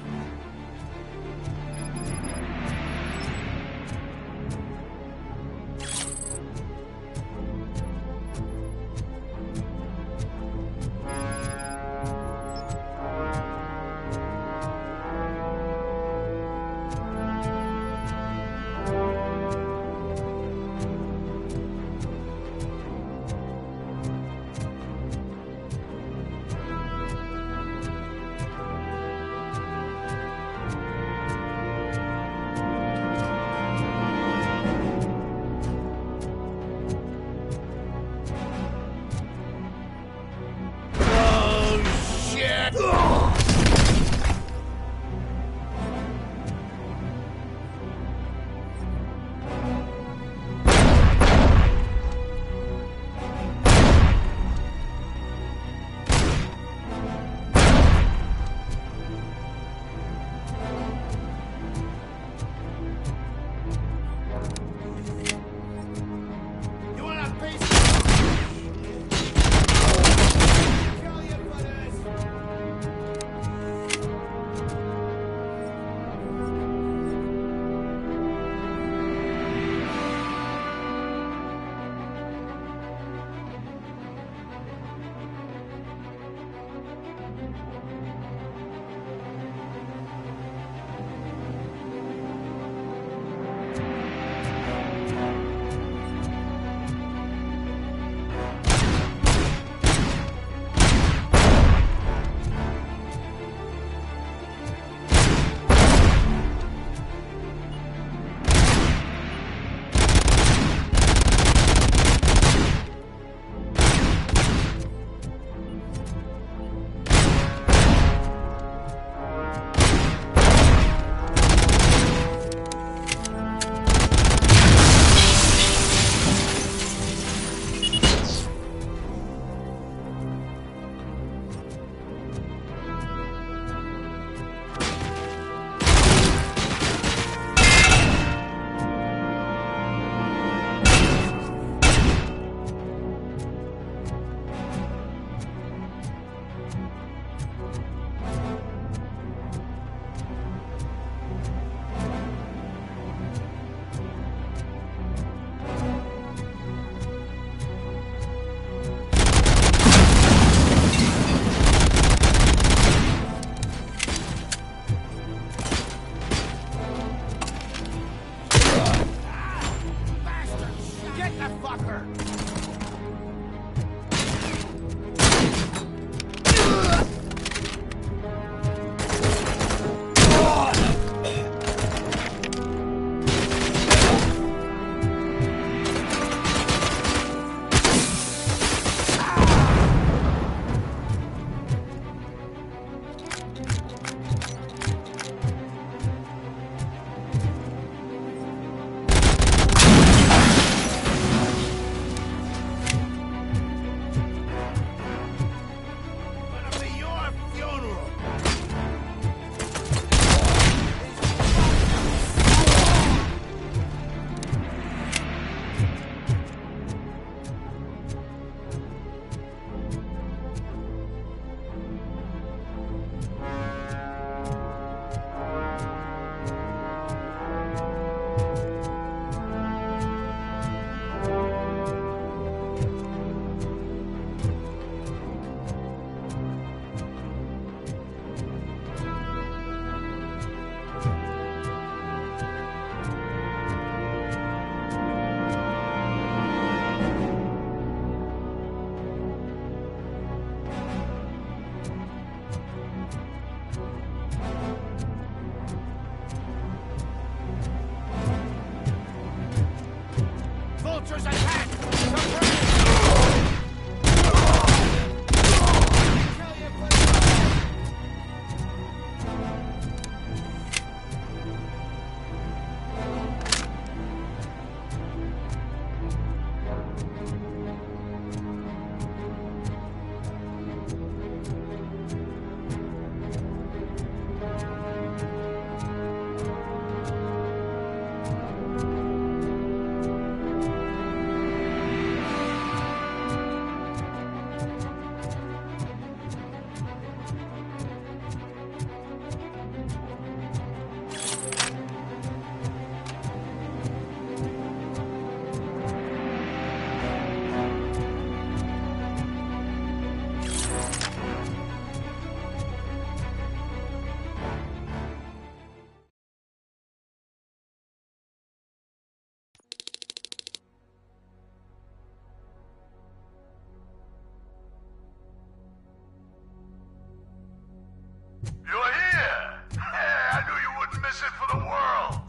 Speaker 4: Wouldn't miss it for the world.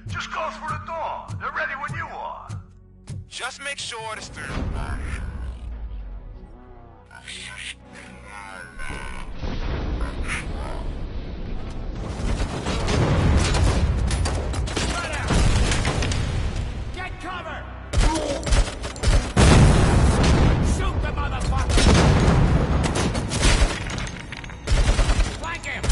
Speaker 4: Just go through the door. They're ready when you are.
Speaker 2: Just make sure to stir.
Speaker 5: Get cover! Shoot the motherfucker! Flank him!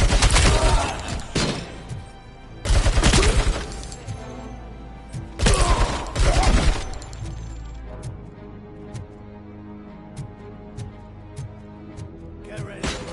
Speaker 5: Get ready.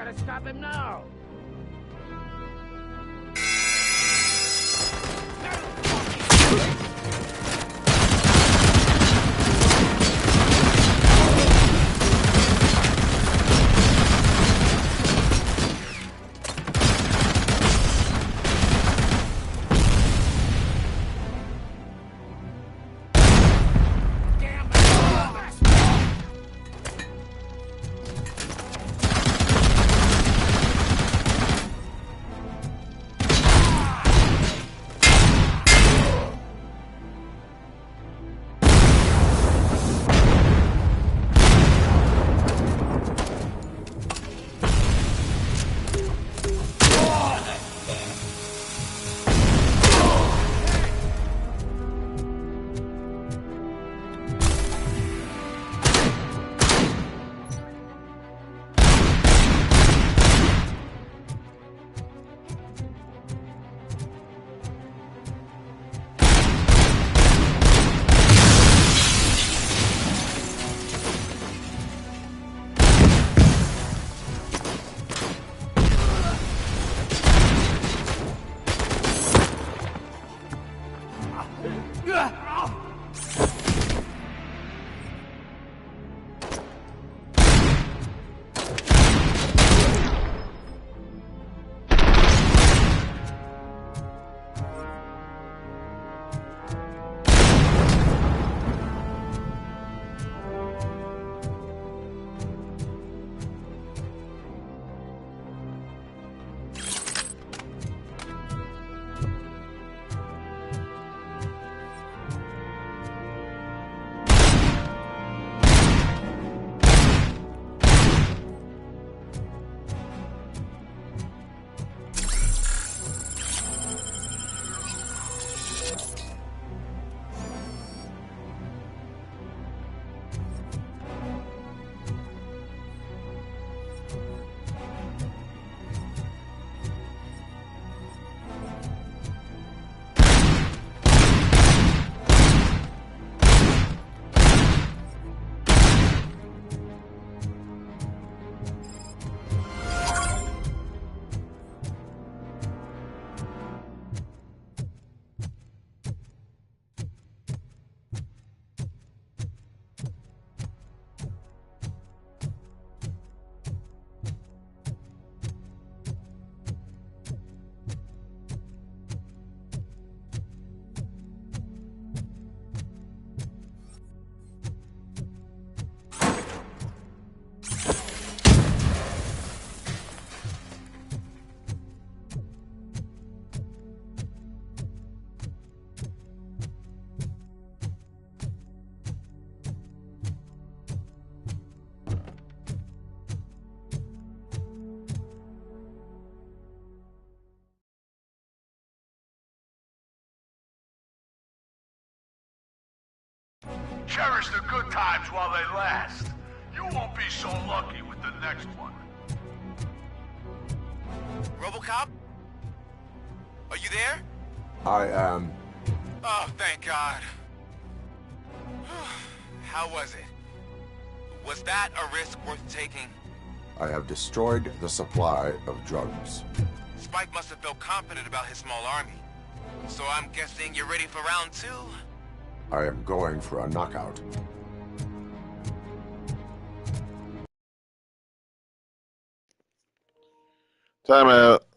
Speaker 5: gotta stop him now!
Speaker 4: Cherish the good times while they last. You won't be so lucky with the next one.
Speaker 2: RoboCop? Are you there?
Speaker 3: I am.
Speaker 2: Oh, thank God. How was it? Was that a risk worth taking?
Speaker 3: I have destroyed the supply of drugs.
Speaker 2: Spike must have felt confident about his small army. So I'm guessing you're ready for round two?
Speaker 3: I am going for a knockout.
Speaker 1: Time out.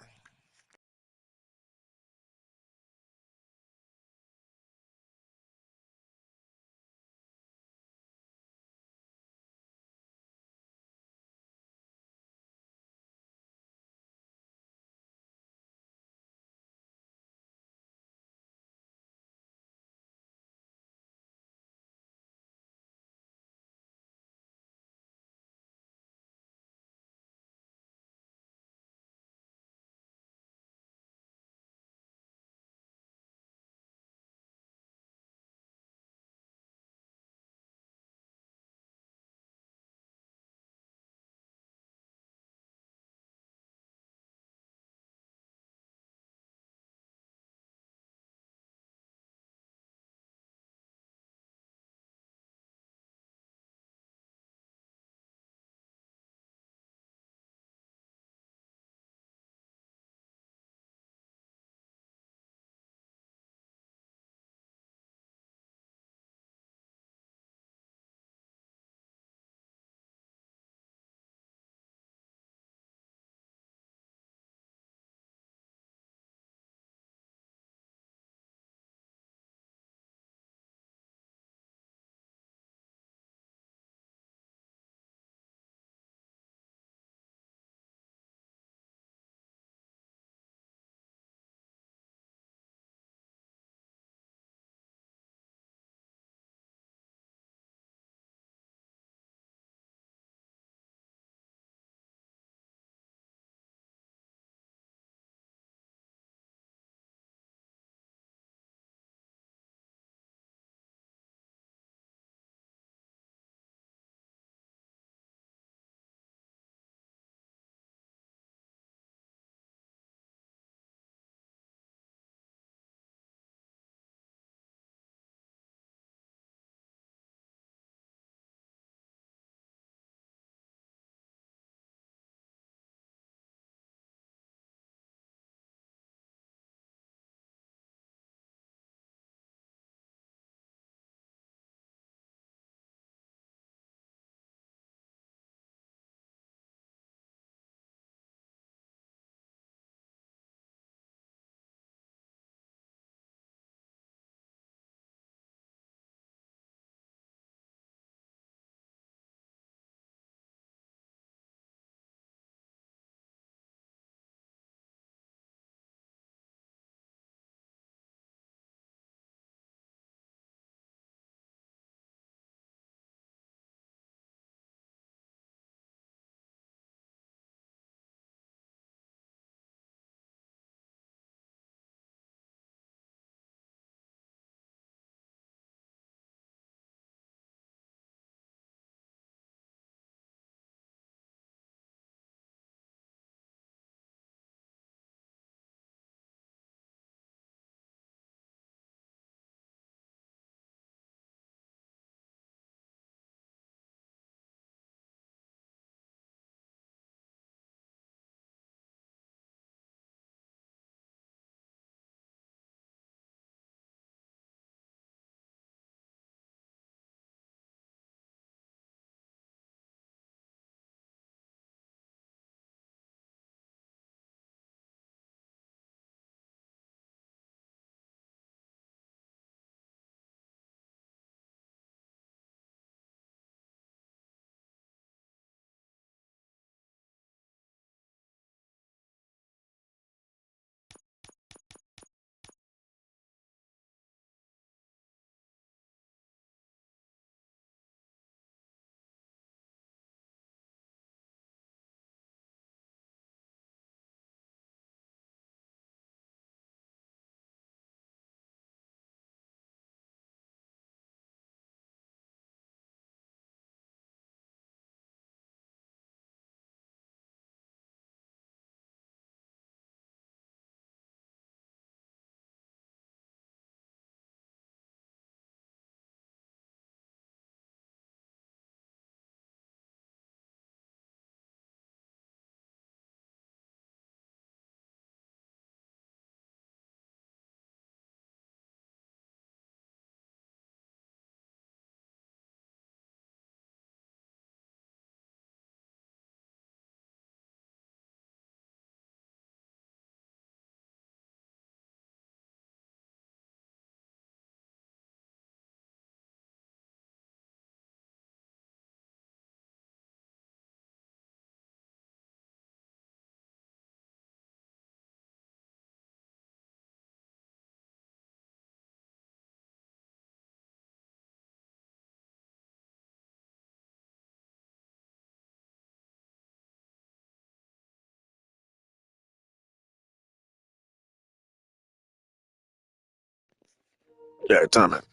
Speaker 3: Yeah, time it.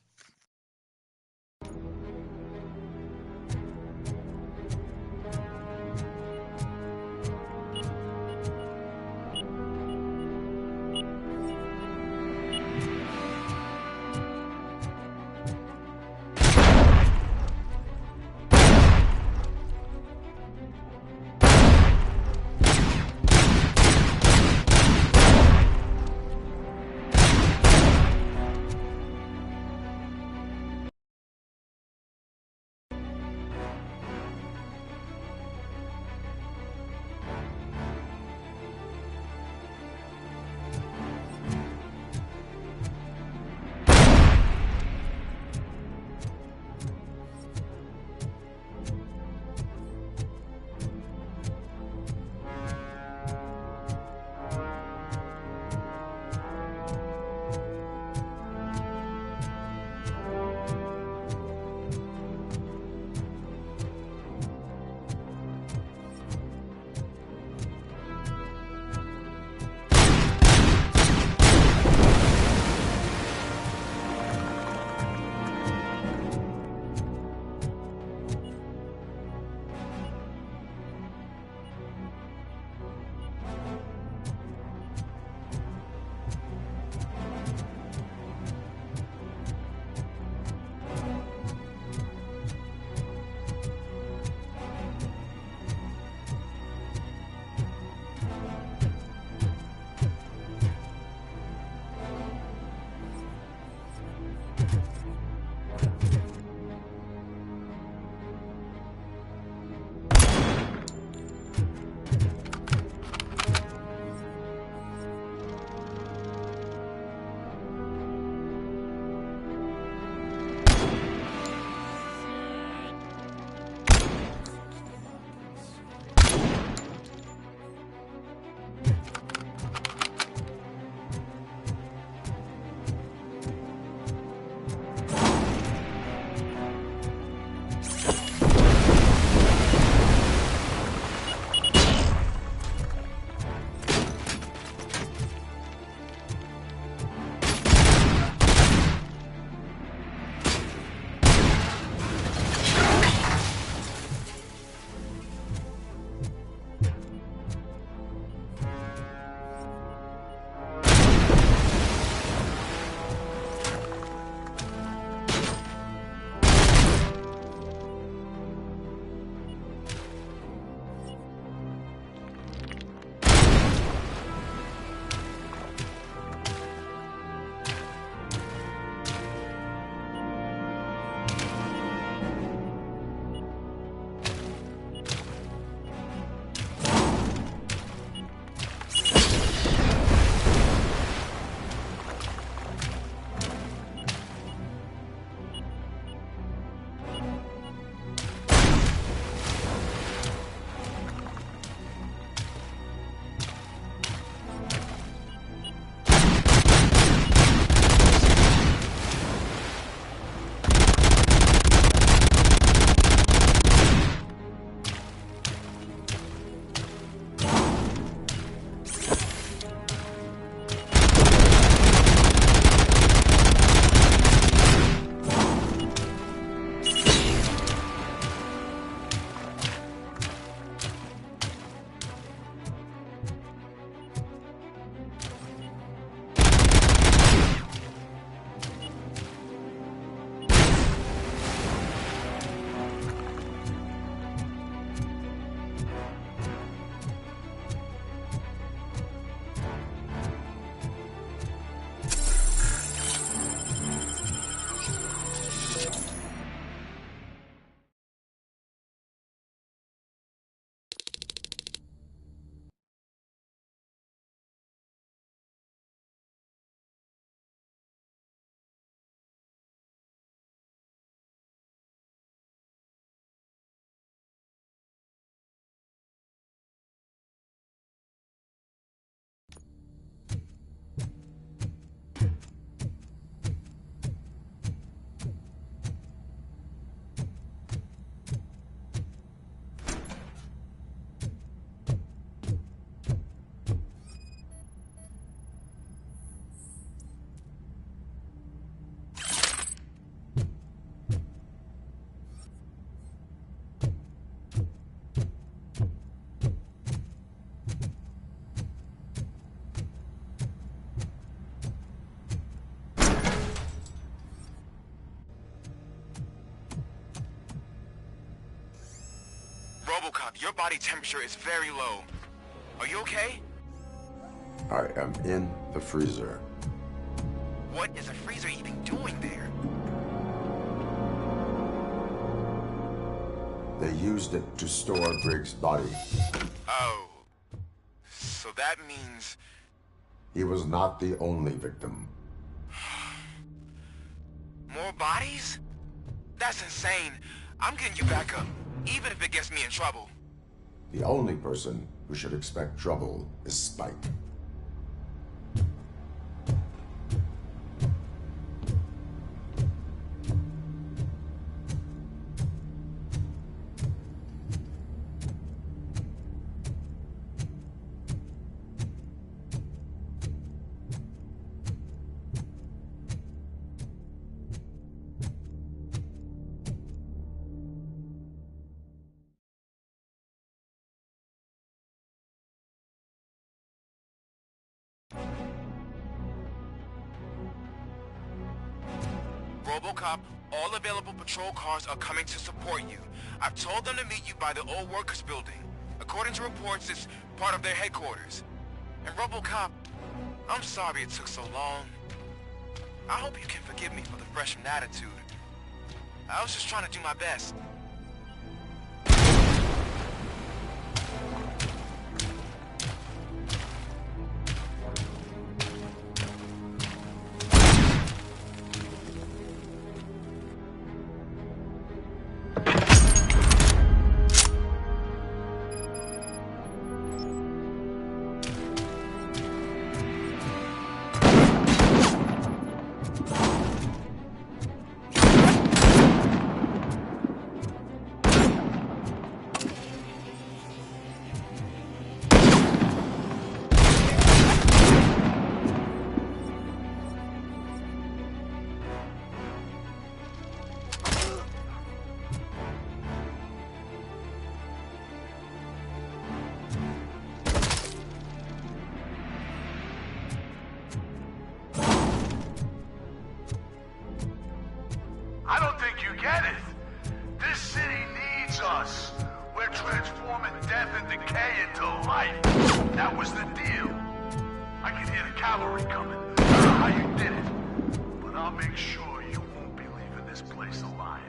Speaker 2: RoboCop, your body temperature is very low. Are you okay?
Speaker 3: I am in the freezer.
Speaker 2: What is a freezer even doing there?
Speaker 3: They used it to store Griggs' body.
Speaker 2: Oh. So that means...
Speaker 3: He was not the only victim.
Speaker 2: more bodies? That's insane. I'm getting you back up, even if it gets me in trouble.
Speaker 3: The only person who should expect trouble is Spike.
Speaker 2: RoboCop, all available patrol cars are coming to support you. I've told them to meet you by the old workers building. According to reports, it's part of their headquarters. And RoboCop, I'm sorry it took so long. I hope you can forgive me for the freshman attitude. I was just trying to do my best.
Speaker 4: I don't think you get it. This city needs us. We're transforming death and decay into life. That was the deal. I can hear the cavalry coming. I don't know how you did it, but I'll make sure you won't be leaving this place alive.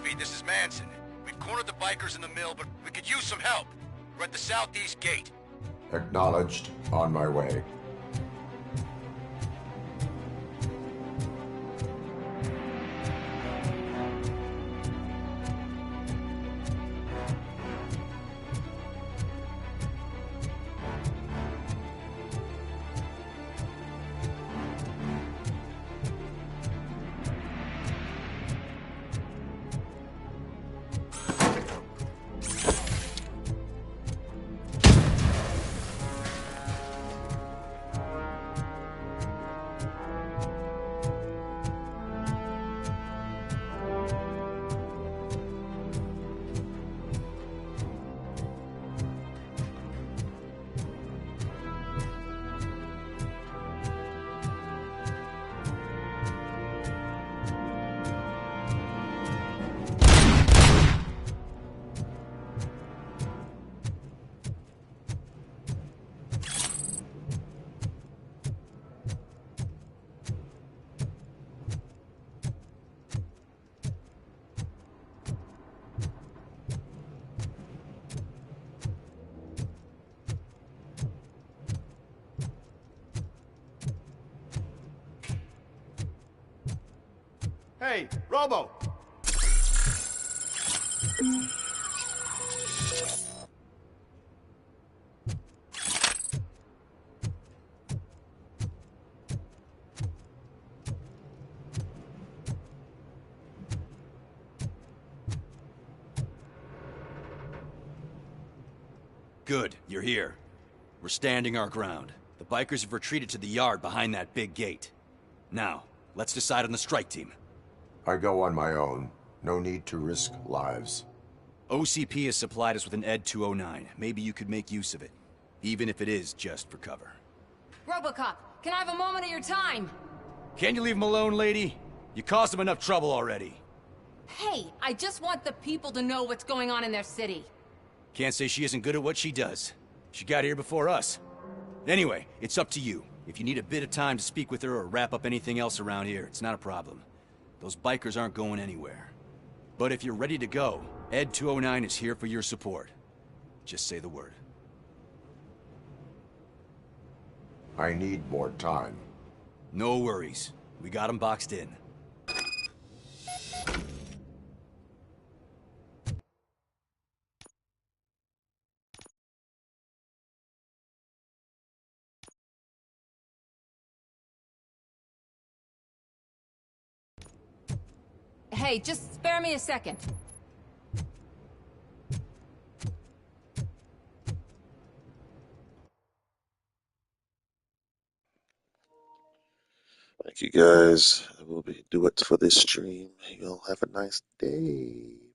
Speaker 2: Copy, this is Manson. We've cornered the bikers in the mill, but we could use some help. We're at the southeast gate.
Speaker 3: Acknowledged. On my way.
Speaker 6: Hey, Robo!
Speaker 7: Good, you're here. We're standing our ground. The bikers have retreated to the yard behind that big gate. Now, let's decide on the strike team.
Speaker 3: I go on my own. No need to risk lives.
Speaker 7: OCP has supplied us with an ED 209. Maybe you could make use of it, even if it is just for cover.
Speaker 8: Robocop, can I have a moment of your time?
Speaker 7: Can you leave him alone, lady? You caused him enough trouble already.
Speaker 8: Hey, I just want the people to know what's going on in their city.
Speaker 7: Can't say she isn't good at what she does. She got here before us. Anyway, it's up to you. If you need a bit of time to speak with her or wrap up anything else around here, it's not a problem. Those bikers aren't going anywhere. But if you're ready to go, ED 209 is here for your support. Just say the word.
Speaker 3: I need more time.
Speaker 7: No worries. We got them boxed in.
Speaker 8: Hey, just spare me a second.
Speaker 9: Thank you guys. That will do it for this stream. Y'all have a nice day.